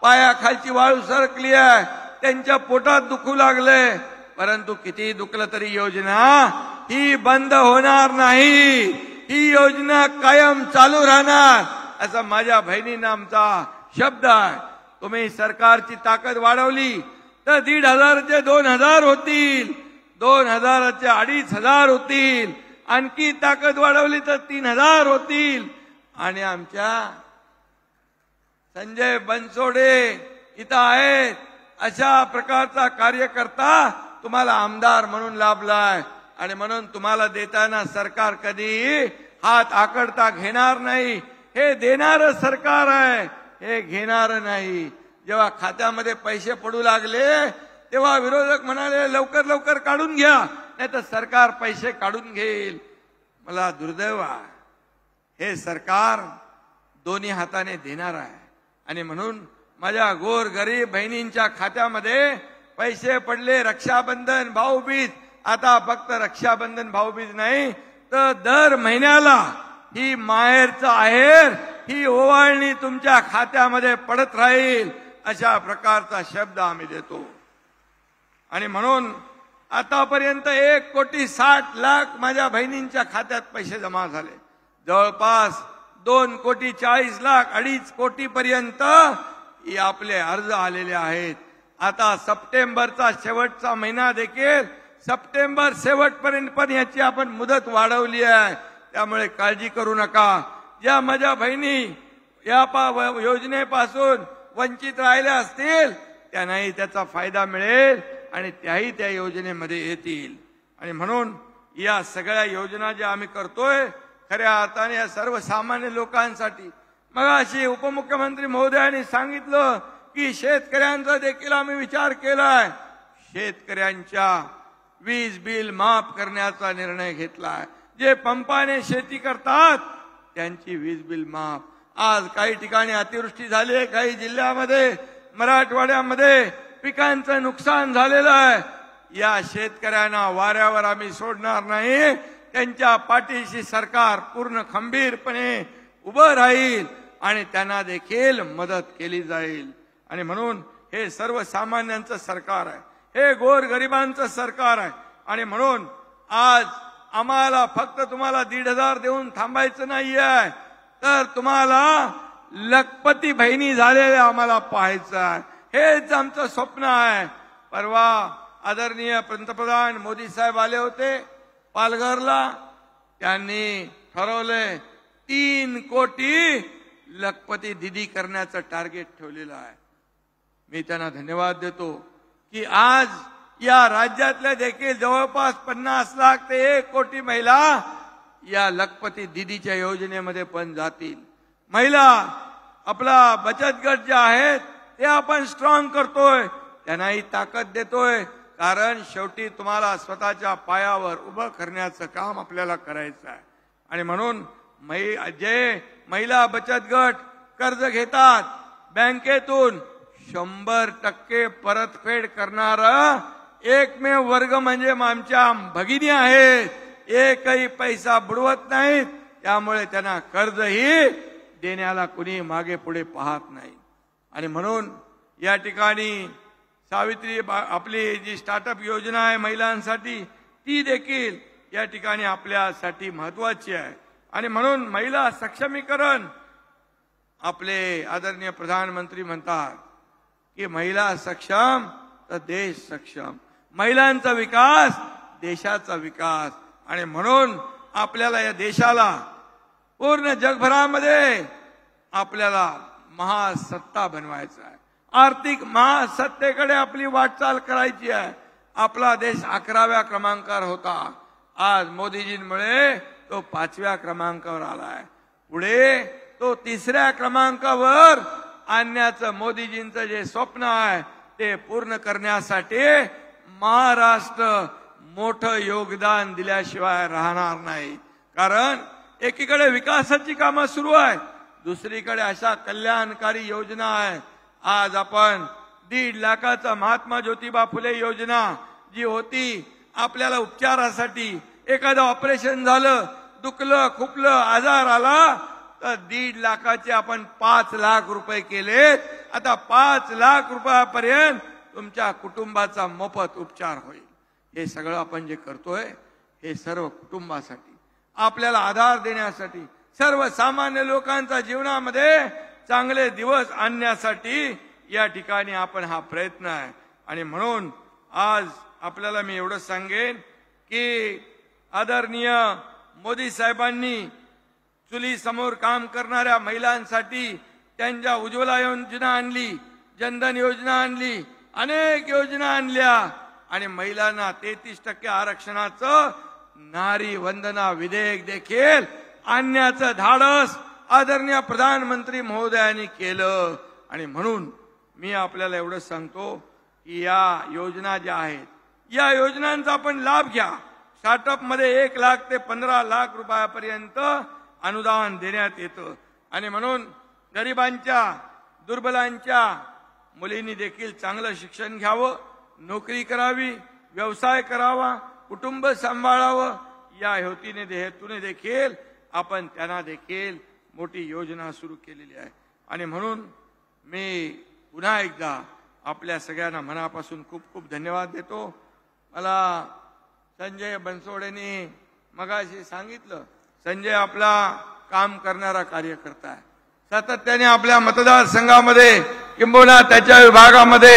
Speaker 7: पायाखालची वाळू सरकली आहे, त्यांच्या पोटात दुखू लागले, परंतु किती दुखलं तरी योजना ही बंद होणार नाही, ही योजना कायम चालू राहणार, असा माझ्या बहिणींना आमचा शब्द आहे। तुम्ही सरकारची ताकद वाढवली तर 1,500चे 2,000 होतील, 2,000चे 2,500 होतील, आणखी ताकद वाढवली तर 3,000 होतील। आणि आमच्या संजय बनसोडे इथं आहेत, अशा प्रकारचा कार्यकर्ता तुम्हाला आमदार म्हणून लाभलाय, आणि म्हणून तुम्हाला देताना सरकार कधी हात आकडता घेणार नाही। हे देणारं सरकार आहे, हे घेणारं नाही। जेव्हा खात्यामध्ये पैसे पडू लागले तेव्हा विरोधक म्हणाले लवकर लवकर काढून घ्या, नाही तर सरकार पैसे काढून घेईल। मला दुर्दैव आहे, हे सरकार दोन्ही हाताने देणार आहे, आणि म्हणून माझ्या गोर गरीब बहिणींच्या खात्यामध्ये पैसे पडले। रक्षाबंधन, भाऊबीज, आता फक्त रक्षाबंधन भाऊबीज नाही तर दर महिन्याला ही माहेरचं आहेर, ही ओवाळणी तुमच्या खात्यामध्ये पडत राहील, अशा प्रकारचा शब्द आम्ही देतो। आणि म्हणून आतापर्यंत 1,60,00,000 माझ्या बहिणींच्या खात्यात पैसे जमा झाले, जवळपास 2,40,40,00,000, 2.5 कोटी पर्यंत आपले अर्ज आलेले आहेत। आता सप्टेंबरचा शेवटचा महिना देखील, सप्टेंबर शेवटपर्यंत पण याची आपण मुदत वाढवली आहे, त्यामुळे काळजी करू नका। ज्या माझ्या बहिणी या योजनेपासून वंचित राहिले असतील त्यांनाही त्याचा फायदा मिळेल आणि त्याही त्या योजनेमध्ये येतील. आणि म्हणून या सगळ्या योजना ज्या आम्ही करतोय खऱ्या अर्थाने या सर्वसामान्य लोकांसाठी. मग अशी उपमुख्यमंत्री महोदयांनी सांगितलं की शेतकऱ्यांचा देखील आम्ही विचार केलाय. शेतकऱ्यांच्या वीज बिल माफ करण्याचा निर्णय घेतलाय. जे पंपाने शेती करतात त्यांची वीज बिल माफ. आज काही ठिकाणी अतिवृष्टी झाली आहे, काही जिल्ह्यामध्ये मराठवाड्यामध्ये पिकांचं नुकसान झालेलं आहे. या शेतकऱ्यांना वाऱ्यावर आम्ही सोडणार नाही. त्यांच्या पाठीशी सरकार पूर्ण खंबीरपणे उभं राहील आणि त्यांना देखील मदत केली जाईल. आणि म्हणून हे सर्वसामान्यांचं सरकार आहे, हे गोरगरिबांचं सरकार आहे. आणि म्हणून आज आम्हाला फक्त तुम्हाला 1,500 देऊन थांबायचं नाहीये, तर तुम्हाला लखपती बहिणी झालेल्या आम्हाला पाहायचं आहे. हेच आमचं स्वप्न आहे. परवा आदरणीय पंतप्रधान मोदी साहेब आले होते पालघरला. त्यांनी ठरवलंय 3 कोटी लखपती दिदी करण्याचं टार्गेट ठेवलेलं आहे. मी त्यांना धन्यवाद देतो की आज या राज्यातल्या देखील जवळपास 50 लाख ते 1 कोटी महिला या लखपती दिदीच्या योजनेमध्ये पण जातील. महिला आपला बचत गट जे आहेत ते आपण स्ट्रॉंग करतोय, त्यांनाही ताकद देतोय. कारण शेवटी तुम्हाला स्वतःच्या पायावर उभं करण्याचं काम आपल्याला करायचं आहे. आणि म्हणून जे महिला बचत गट कर्ज घेतात बँकेतून 100% परतफेड करणारा एकमेव वर्ग म्हणजे आमच्या भगिनी आहेत. एकही पैसा बुडवत नाहीत. त्यामुळे त्यांना कर्जही देण्याला कुणी मागे पुढे पाहत नाही. आणि म्हणून या ठिकाणी सावित्री आपली जी स्टार्टअप योजना आहे महिलांसाठी ती देखील या ठिकाणी आपल्यासाठी महत्वाची आहे. आणि म्हणून महिला सक्षमीकरण आपले आदरणीय प्रधानमंत्री म्हणतात की महिला सक्षम तर देश सक्षम. महिलांचा विकास देशाचा विकास. आणि म्हणून आपल्याला या देशाला पूर्ण जगभरामध्ये आपल्याला महासत्ता बनवायचा आहे. आर्थिक महासत्तेकडे आपली वाटचाल करायची आहे. आपला देश 11व्या क्रमांकावर होता. आज मोदीजींमुळे तो 5व्या क्रमांकावर आलाय. पुढे तो 3ऱ्या क्रमांकावर आणण्याचं मोदीजींचं जे स्वप्न आहे ते पूर्ण करण्यासाठी महाराष्ट्र मोठं योगदान दिल्याशिवाय राहणार नाही. कारण एकीकडे विकासाची कामं सुरू आहेत, दुसरीकडे अशा कल्याणकारी योजना आहे. आज आपण 1.5 लाखाचा महात्मा ज्योतिबा फुले योजना जी होती आपल्याला उपचारासाठी, एखादं ऑपरेशन झालं, दुखलं खुपलं आजार आला तर 1.5 लाखाचे आपण 5 लाख रुपये केलेत. आता 5 लाख रुपयापर्यंत तुमच्या कुटुंबाचा मोफत उपचार होईल. हे सगळं आपण जे करतोय हे सर्व कुटुंबासाठी, आपल्याला आधार देण्यासाठी, सर्वसामान्य लोकांच्या जीवनामध्ये चांगले दिवस आणण्यासाठी या ठिकाणी आपण हा प्रयत्न आहे. आणि म्हणून आज आपल्याला मी एवढं सांगेन की आदरणीय मोदी साहेबांनी चुली समोर काम करणाऱ्या महिलांसाठी त्यांच्या उज्ज्वला योजना आणली, जनधन योजना आणली, अनेक योजना आणल्या. आणि महिलांना 33% आरक्षणाचं नारी वंदना विधेयक देखील आणण्याचं धाडस आदरणीय प्रधानमंत्री महोदयांनी केलं. आणि म्हणून मी आपल्याला एवढं सांगतो की या योजना ज्या आहेत या योजनांचा आपण लाभ घ्या. स्टार्टअप मध्ये 1 लाख ते 15 लाख रुपयापर्यंत अनुदान देण्यात येतं. आणि म्हणून गरिबांच्या दुर्बलांच्या मुलींनी देखील चांगलं शिक्षण घ्यावं, नोकरी करावी, व्यवसाय करावा, कुटुंब सांभाळावं, या हेतूने देखील आपण त्यांना देखील मोठी योजना सुरू केलेली आहे. आणि म्हणून मी पुन्हा एकदा आपल्या सगळ्यांना मनापासून खूप खूप धन्यवाद देतो. मला संजय बनसोडेंनी मगाशी सांगितलं, संजय आपला काम करणारा कार्यकर्ता आहे. सातत्याने आपल्या मतदारसंघामध्ये किंबहुना त्याच्या विभागामध्ये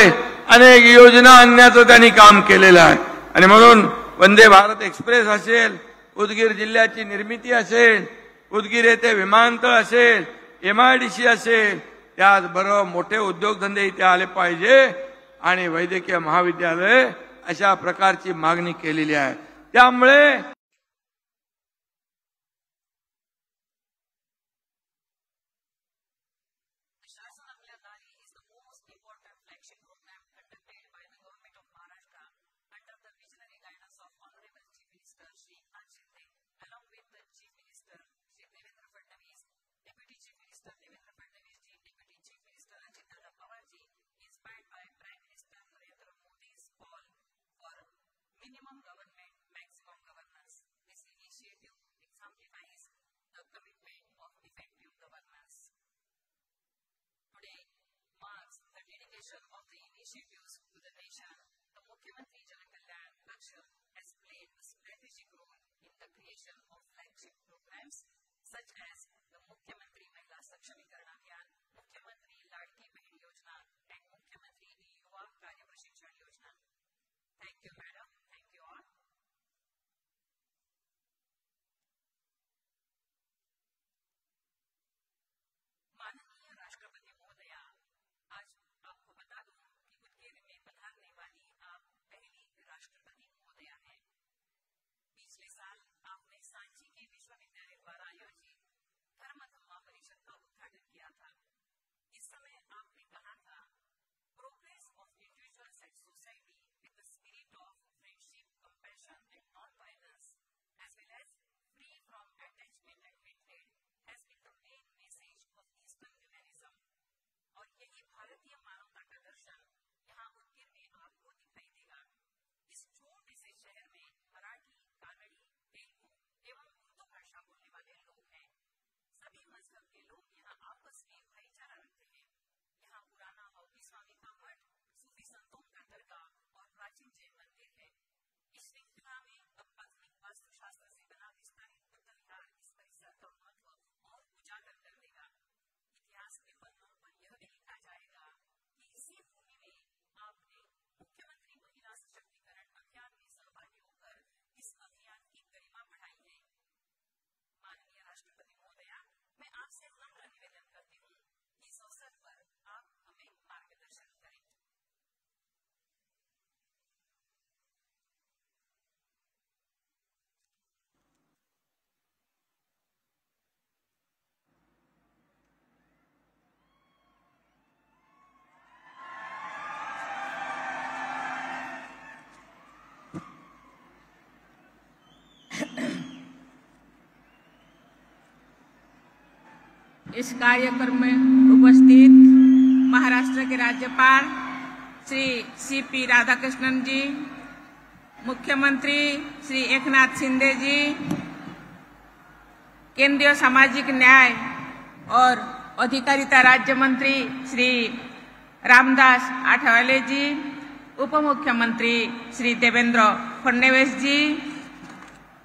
Speaker 7: अनेक योजना आणण्याचं त्यांनी काम केलेलं आहे. आणि म्हणून वंदे भारत एक्सप्रेस असेल, उदगीर जिल्ह्याची निर्मिती असेल, उदगीर येथे विमानतळ असेल, MIDC असेल, त्याचबरोबर मोठे उद्योगधंदे इथे आले पाहिजे आणि वैद्यकीय महाविद्यालय अशा प्रकारची मागणी केलेली आहे. त्यामुळे
Speaker 2: minimum government, maximum governance. This initiative exemplifies the commitment of effective governance. Today marks the dedication of the initiatives to the nation. The Mukhyamantri Jan Kalyan Lakshya has played a strategic role in the creation of flagship programs such as the Mukhyamantri Mahila Sakshamikaran Abhiyan, Mukhyamantri Ladki Behin Yojana, and Mukhyamantri Yuva Karya Prashikshan Yojana. Thank you, madam. Thank you all. माननीय राष्ट्रपति महोदया, आज आपको बता दूं कि उदगीर में पधारने वाली आप पहली राष्ट्रपति महोदया हैं। पिछले साल आपने सांची के विश्वविद्यालय द्वारा आयोजित धर्म धम्मा परिषद का उद्घाटन किया था। इस समय आपने कहा था, progress of individuals and society with the spirit of friendship, compassion and non violence as well as free from attachment and hatred has been the main message of eastern humanism. और यही भारतीय मानवता का दर्शन यहाँ उदगीर में आपको दिखाई देगा। इस छोटे से शहर में मराठी, कानड़ी, तेलुगु एवं उर्दू भाषा बोलने वाले लोग हैं। सभी मजहब के लोग यहाँ आपस में भाईचारा रखते हैं। यहाँ पुराना हॉकी स्वामी का मठ, सूफी संतों का दरगाह और प्राचीन जैन मंदिर है। इस श्रृंखला में अब आधुनिक वास्तुशास्त्र से बना विस्तारित बुद्ध विहार इस परिसर का महत्व और उजागर कर देगा। इतिहास के पन्नों पर यह भी लिखा जाएगा कि इसी भूमि में आपने मुख्यमंत्री महिला सशक्तिकरण अभियान में सहभागी होकर इस अभियान की गरिमा बढ़ाई है। माननीय राष्ट्रपति महोदया, मैं आपसे नम्र निवेदन करती हूँ कि इस अवसर पर आप हमें मार्गदर्शन करें।
Speaker 8: इस कार्यक्रम में उपस्थित महाराष्ट्र के राज्यपाल श्री CP राधाकृष्णन जी, मुख्यमंत्री श्री एकनाथ शिंदे जी, केंद्रीय सामाजिक न्याय और अधिकारिता राज्य मंत्री श्री रामदास आठवले जी, उप मुख्यमंत्री श्री देवेंद्र फडणवीस जी,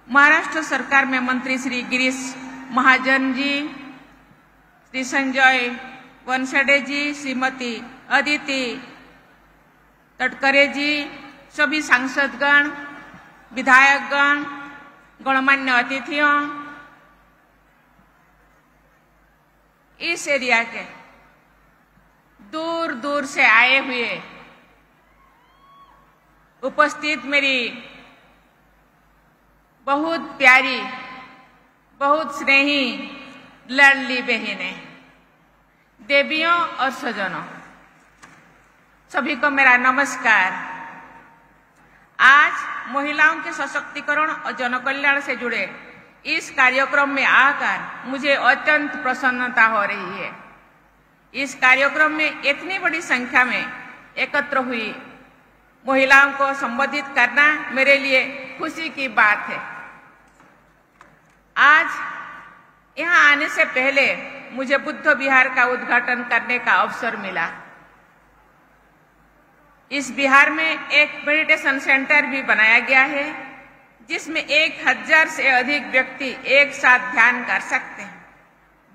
Speaker 8: महाराष्ट्र सरकार में मंत्री श्री गिरीश महाजन जी, श्री संजय वनसडे जी, श्रीमती अदिति तटकरे जी, सभी सांसदगण, विधायकगण, गणमान्य अतिथियों, इस एरिया के दूर दूर से आए हुए उपस्थित मेरी बहुत प्यारी, बहुत स्नेही लाडली बहनें, देवियों और सज्जनों, सभी को मेरा नमस्कार। आज महिलाओं के सशक्तिकरण और जनकल्याण से जुड़े इस कार्यक्रम में आकर मुझे अत्यंत प्रसन्नता हो रही है। इस कार्यक्रम में इतनी बड़ी संख्या में एकत्र हुई महिलाओं को संबोधित करना मेरे लिए खुशी की बात है। आज यहाँ आने से पहले मुझे बुद्ध विहार का उद्घाटन करने का अवसर मिला। इस विहार में एक मेडिटेशन सेंटर भी बनाया गया है, जिसमें 1000 से अधिक व्यक्ति एक साथ ध्यान कर सकते हैं।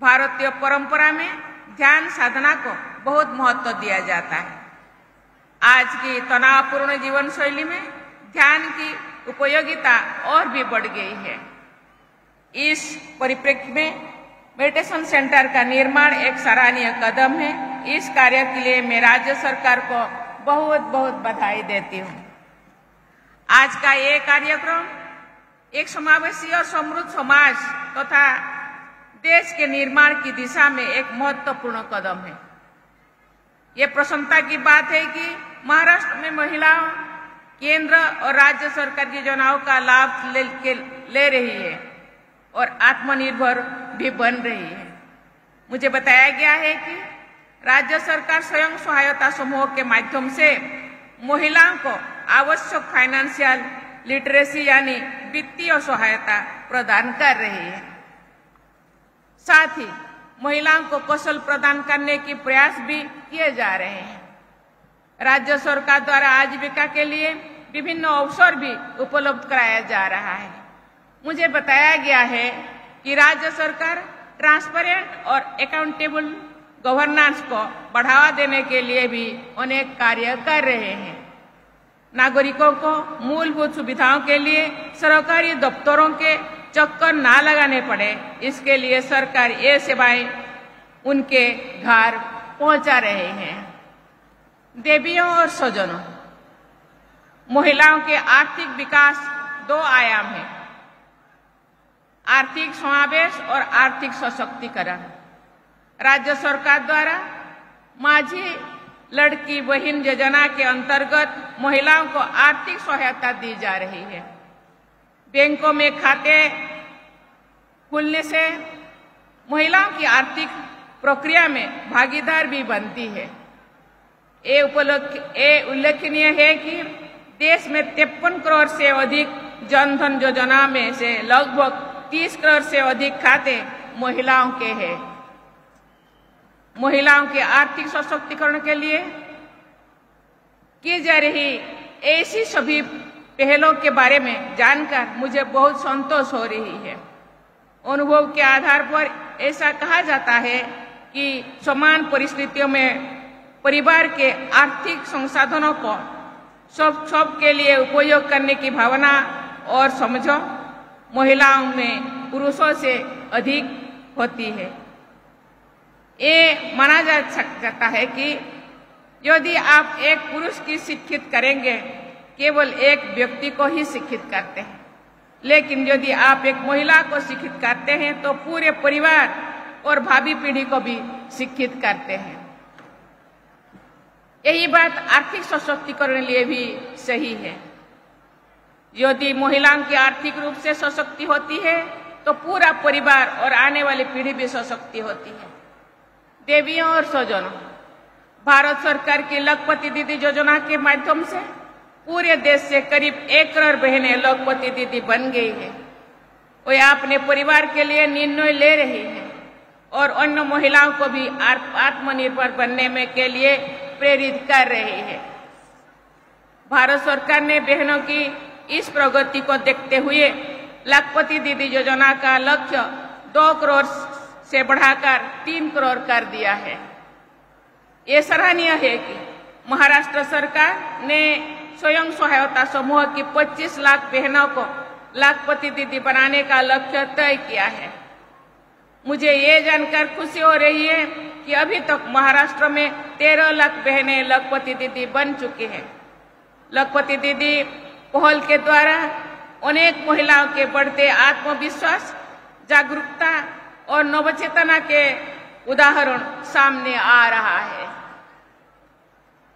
Speaker 8: भारतीय परंपरा में ध्यान साधना को बहुत महत्व दिया जाता है। आज की तनावपूर्ण जीवन शैली में ध्यान की उपयोगिता और भी बढ़ गई है। इस परिप्रेक्ष्य में मेडिटेशन सेंटर का निर्माण एक सराहनीय कदम है। इस कार्य के लिए मैं राज्य सरकार को बहुत बहुत बधाई देती हूँ। आज का ये कार्यक्रम एक समावेशी और समृद्ध समाज तथा देश के निर्माण की दिशा में एक महत्वपूर्ण कदम है। ये प्रसन्नता की बात है कि महाराष्ट्र में महिलाओं केंद्र और राज्य सरकार की योजनाओं का लाभ ले रही है और आत्मनिर्भर भी बन रही है। मुझे बताया गया है कि राज्य सरकार स्वयं सहायता समूह के माध्यम से महिलाओं को आवश्यक फाइनेंशियल लिटरेसी यानी वित्तीय सहायता प्रदान कर रही है। साथ ही महिलाओं को कौशल प्रदान करने की प्रयास भी किए जा रहे हैं। राज्य सरकार द्वारा आजीविका के लिए विभिन्न अवसर भी उपलब्ध कराया जा रहा है। मुझे बताया गया है कि राज्य सरकार ट्रांसपेरेंट और अकाउंटेबल गवर्नेंस को बढ़ावा देने के लिए भी अनेक कार्य कर रहे हैं। नागरिकों को मूलभूत सुविधाओं के लिए सरकारी दफ्तरों के चक्कर ना लगाने पड़े, इसके लिए सरकार ये सेवाएं उनके घर पहुंचा रहे हैं। देवियों और स्वजनों, महिलाओं के आर्थिक विकास दो आयाम है, आर्थिक समावेश और आर्थिक सशक्तिकरण। राज्य सरकार द्वारा माझी लड़की बहन योजना के अंतर्गत महिलाओं को आर्थिक सहायता दी जा रही है। बैंकों में खाते खुलने से महिलाओं की आर्थिक प्रक्रिया में भागीदार भी बनती है। ये उल्लेखनीय है कि देश में 53 करोड़ से अधिक जनधन योजना में से लगभग 30 करोड़ से अधिक खाते महिलाओं के हैं। महिलाओं के आर्थिक सशक्तिकरण के लिए की जा रही ऐसी सभी पहलों के बारे में जानकर मुझे बहुत संतोष हो रही है। अनुभव के आधार पर ऐसा कहा जाता है कि समान परिस्थितियों में परिवार के आर्थिक संसाधनों को सब के लिए उपयोग करने की भावना और समझ महिलाओं में पुरुषों से अधिक होती है। ये माना जाता है कि यदि आप एक पुरुष की शिक्षित करेंगे, केवल एक व्यक्ति को ही शिक्षित करते हैं, लेकिन यदि आप एक महिला को शिक्षित करते हैं तो पूरे परिवार और भावी पीढ़ी को भी शिक्षित करते हैं। यही बात आर्थिक सशक्तिकरण के लिए भी सही है। यदि महिलाओं की आर्थिक रूप से सशक्ति होती है तो पूरा परिवार और आने वाली पीढ़ी भी सशक्ति होती है। देवियों और स्वजनों, भारत सरकार की लखपति दीदी योजना के माध्यम से पूरे देश से करीब 1 करोड़ बहनें लखपति दीदी बन गई है। वे अपने परिवार के लिए निर्णय ले रही है और अन्य महिलाओं को भी आत्मनिर्भर बनने में के लिए प्रेरित कर रही है। भारत सरकार ने बहनों की इस प्रगति को देखते हुए लखपति दीदी योजना का लक्ष्य 2 करोड़ से बढ़ाकर 3 करोड़ कर दिया है। ये सराहनीय है कि महाराष्ट्र सरकार ने स्वयं सहायता समूह की 25 लाख बहनों को लखपति दीदी बनाने का लक्ष्य तय किया है। मुझे ये जानकर खुशी हो रही है कि अभी तक महाराष्ट्र में 13 लाख बहनें लखपति दीदी बन चुकी हैं। लखपति दीदी पहल के द्वारा अनेक महिलाओं के बढ़ते आत्मविश्वास, जागरूकता और नवचेतना के उदाहरण सामने आ रहा है।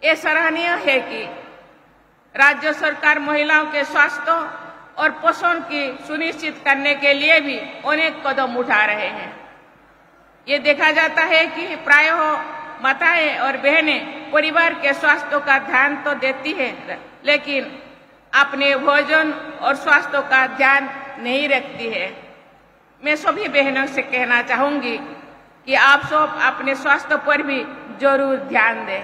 Speaker 8: ये सराहनीय है कि राज्य सरकार महिलाओं के स्वास्थ्य और पोषण की सुनिश्चित करने के लिए भी अनेक कदम उठा रहे हैं। ये देखा जाता है कि प्रायः माताएं और बहनें परिवार के स्वास्थ्य का ध्यान तो देती है, लेकिन अपने भोजन और स्वास्थ्य का ध्यान नहीं रखती है। मैं सभी बहनों से कहना चाहूंगी कि आप सब अपने स्वास्थ्य पर भी जरूर ध्यान दें।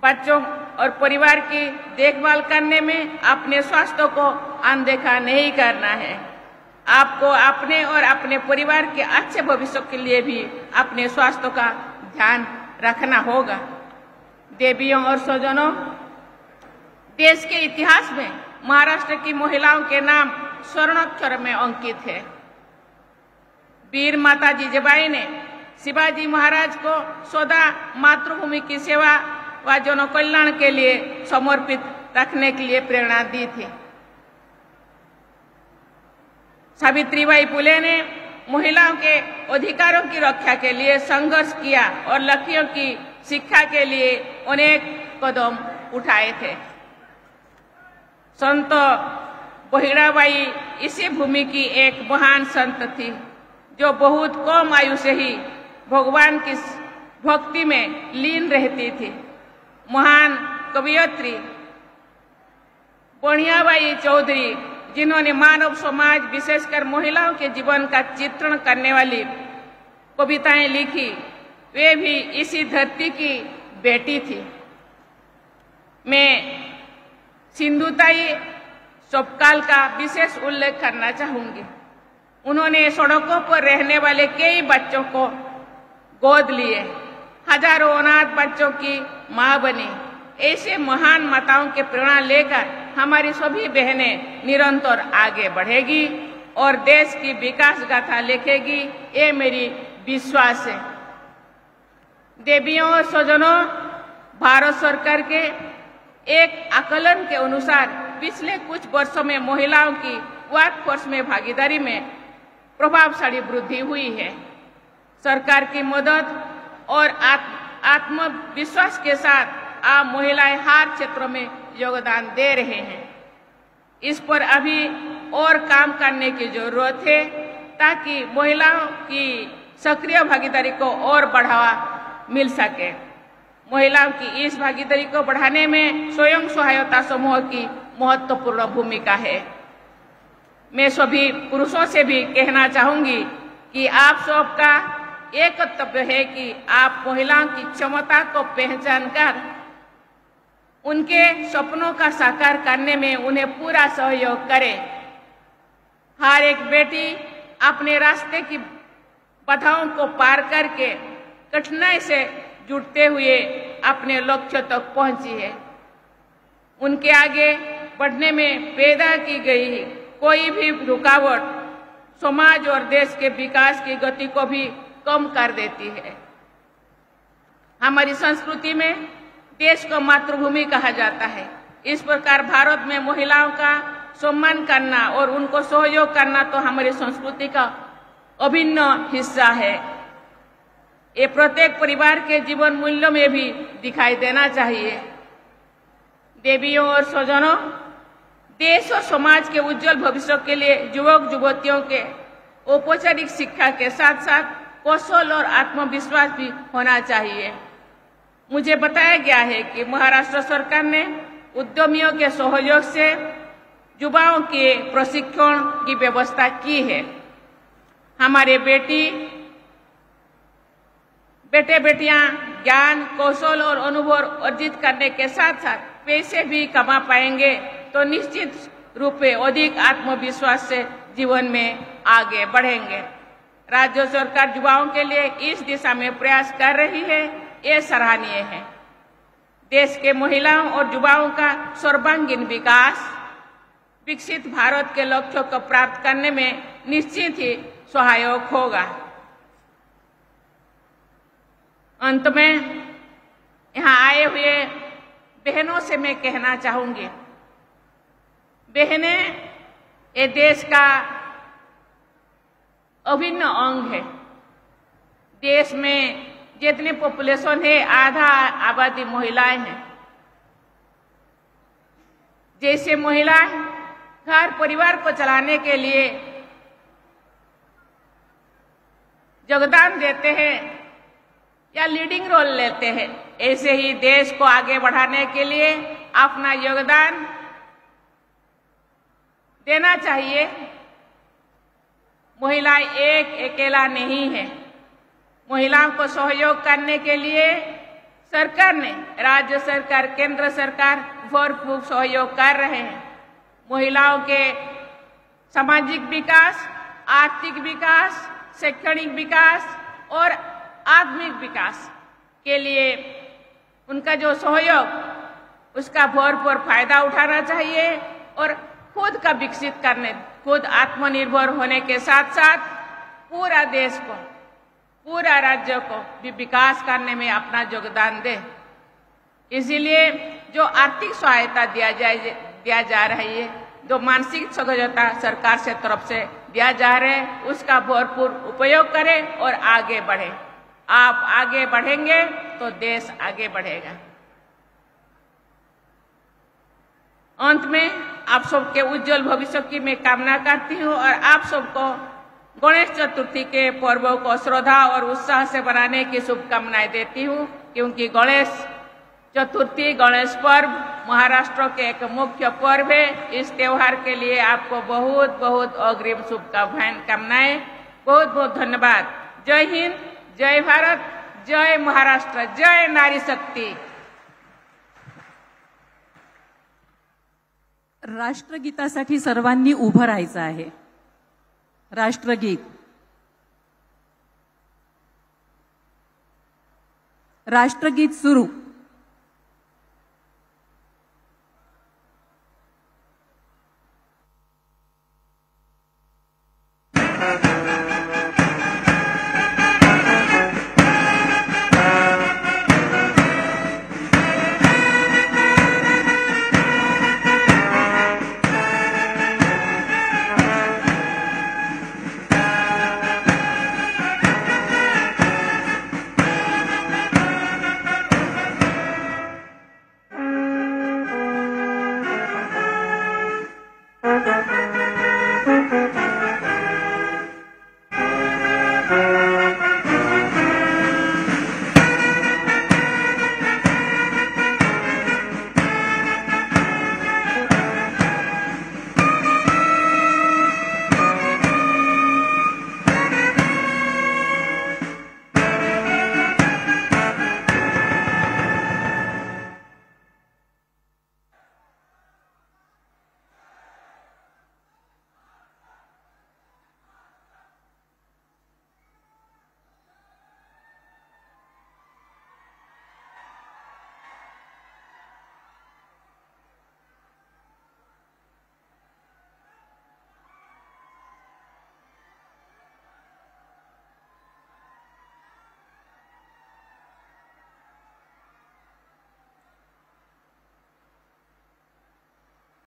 Speaker 8: बच्चों और परिवार की देखभाल करने में अपने स्वास्थ्य को अनदेखा नहीं करना है। आपको अपने और अपने परिवार के अच्छे भविष्य के लिए भी अपने स्वास्थ्य का ध्यान रखना होगा। देवियों और स्वजनों, देश के इतिहास में महाराष्ट्र की महिलाओं के नाम स्वर्णाक्षर में अंकित है। वीर माता जिजाबाई ने शिवाजी महाराज को सदा मातृभूमि की सेवा व जन कल्याण के लिए समर्पित रखने के लिए प्रेरणा दी थी। सावित्रीबाई फुले ने महिलाओं के अधिकारों की रक्षा के लिए संघर्ष किया और लड़कियों की शिक्षा के लिए अनेक कदम उठाए थे। संत बहिराबाई इसी भूमि की एक महान संत थी जो बहुत कम आयु से ही भगवान की भक्ति में लीन रहती थी। महान कवयित्री बढ़ियाबाई चौधरी जिन्होंने मानव समाज विशेषकर महिलाओं के जीवन का चित्रण करने वाली कविताएं लिखी, वे भी इसी धरती की बेटी थी। मैं सिंधुताई सपकाल का विशेष उल्लेख करना चाहूंगी। उन्होंने सड़कों पर रहने वाले कई बच्चों को गोद लिए, हजारों अनाथ बच्चों की मां बनी। ऐसे महान माताओं के प्रेरणा लेकर हमारी सभी बहनें निरंतर आगे बढ़ेगी और देश की विकास गाथा लिखेगी, ये मेरी विश्वास है। देवियों और स्वजनों, भारत सरकार के एक आकलन के अनुसार पिछले कुछ वर्षों में महिलाओं की वर्कफोर्स में भागीदारी में प्रभावशाली वृद्धि हुई है। सरकार की मदद और आत्मविश्वास के साथ आप महिलाएं हर क्षेत्रों में योगदान दे रहे हैं। इस पर अभी और काम करने की जरूरत है ताकि महिलाओं की सक्रिय भागीदारी को और बढ़ावा मिल सके। महिलाओं की इस भागीदारी को बढ़ाने में स्वयं सहायता समूह की महत्वपूर्ण भूमिका है। मैं सभी पुरुषों से भी कहना चाहूंगी कि आप सबका एक कर्तव्य है कि आप महिलाओं की क्षमता को पहचान कर उनके सपनों का साकार करने में उन्हें पूरा सहयोग करें। हर एक बेटी अपने रास्ते की बाधाओं को पार करके कठिनाई से जुटते हुए अपने लक्ष्य तक पहुंची है। उनके आगे बढ़ने में पैदा की गई कोई भी रुकावट समाज और देश के विकास की गति को भी कम कर देती है। हमारी संस्कृति में देश को मातृभूमि कहा जाता है। इस प्रकार भारत में महिलाओं का सम्मान करना और उनको सहयोग करना तो हमारी संस्कृति का अभिन्न हिस्सा है। ये प्रत्येक परिवार के जीवन मूल्यों में भी दिखाई देना चाहिए। देवियों और स्वजनों, देश और समाज के उज्जवल भविष्य के लिए युवक युवतियों के औपचारिक शिक्षा के साथ साथ कौशल और आत्मविश्वास भी होना चाहिए। मुझे बताया गया है कि महाराष्ट्र सरकार ने उद्यमियों के सहयोग से युवाओं के प्रशिक्षण की व्यवस्था की है। हमारे बेटे बेटियां ज्ञान, कौशल और अनुभव अर्जित करने के साथ साथ पैसे भी कमा पाएंगे तो निश्चित रूप से अधिक आत्मविश्वास से जीवन में आगे बढ़ेंगे। राज्य सरकार युवाओं के लिए इस दिशा में प्रयास कर रही है, ये सराहनीय है। देश के महिलाओं और युवाओं का सर्वांगीण विकास विकसित भारत के लक्ष्यों को प्राप्त करने में निश्चित ही सहायक होगा। अंत में यहाँ आए हुए बहनों से मैं कहना चाहूंगी, बहनें ये देश का अभिन्न अंग है। देश में जितनी पॉपुलेशन है आधा आबादी महिलाएं हैं। जैसे महिलाएं घर परिवार को चलाने के लिए योगदान देते हैं या लीडिंग रोल लेते हैं, ऐसे ही देश को आगे बढ़ाने के लिए अपना योगदान देना चाहिए। महिलाएं एक अकेला नहीं है। महिलाओं को सहयोग करने के लिए सरकार ने, राज्य सरकार, केंद्र सरकार भरपूर सहयोग कर रहे हैं। महिलाओं के सामाजिक विकास, आर्थिक विकास, शैक्षणिक विकास और आत्मिक विकास के लिए उनका जो सहयोग, उसका भरपूर फायदा उठाना चाहिए और खुद का विकसित करने, खुद आत्मनिर्भर होने के साथ साथ पूरा देश को, पूरा राज्य को भी विकास करने में अपना योगदान दे। इसीलिए जो आर्थिक सहायता दिया जा रही है, जो मानसिक सहयोगिता सरकार से तरफ से दिया जा रहा है, उसका भरपूर उपयोग करें और आगे बढ़े। आप आगे बढ़ेंगे तो देश आगे बढ़ेगा। अंत में आप सबके उज्जवल भविष्य की मैं कामना करती हूँ और आप सबको गणेश चतुर्थी के पर्व को श्रद्धा और उत्साह से बनाने की शुभकामनाएं देती हूँ, क्योंकि गणेश चतुर्थी, गणेश पर्व महाराष्ट्र के एक मुख्य पर्व है। इस त्योहार के लिए आपको बहुत बहुत अग्रिम शुभकामनाएं। बहुत बहुत धन्यवाद। जय हिंद, जय भारत, जय महाराष्ट्र, जय नारी शक्ती।
Speaker 2: राष्ट्रगीतासाठी सर्वांनी उभं राहायचं आहे। राष्ट्रगीत। राष्ट्रगीत सुरू।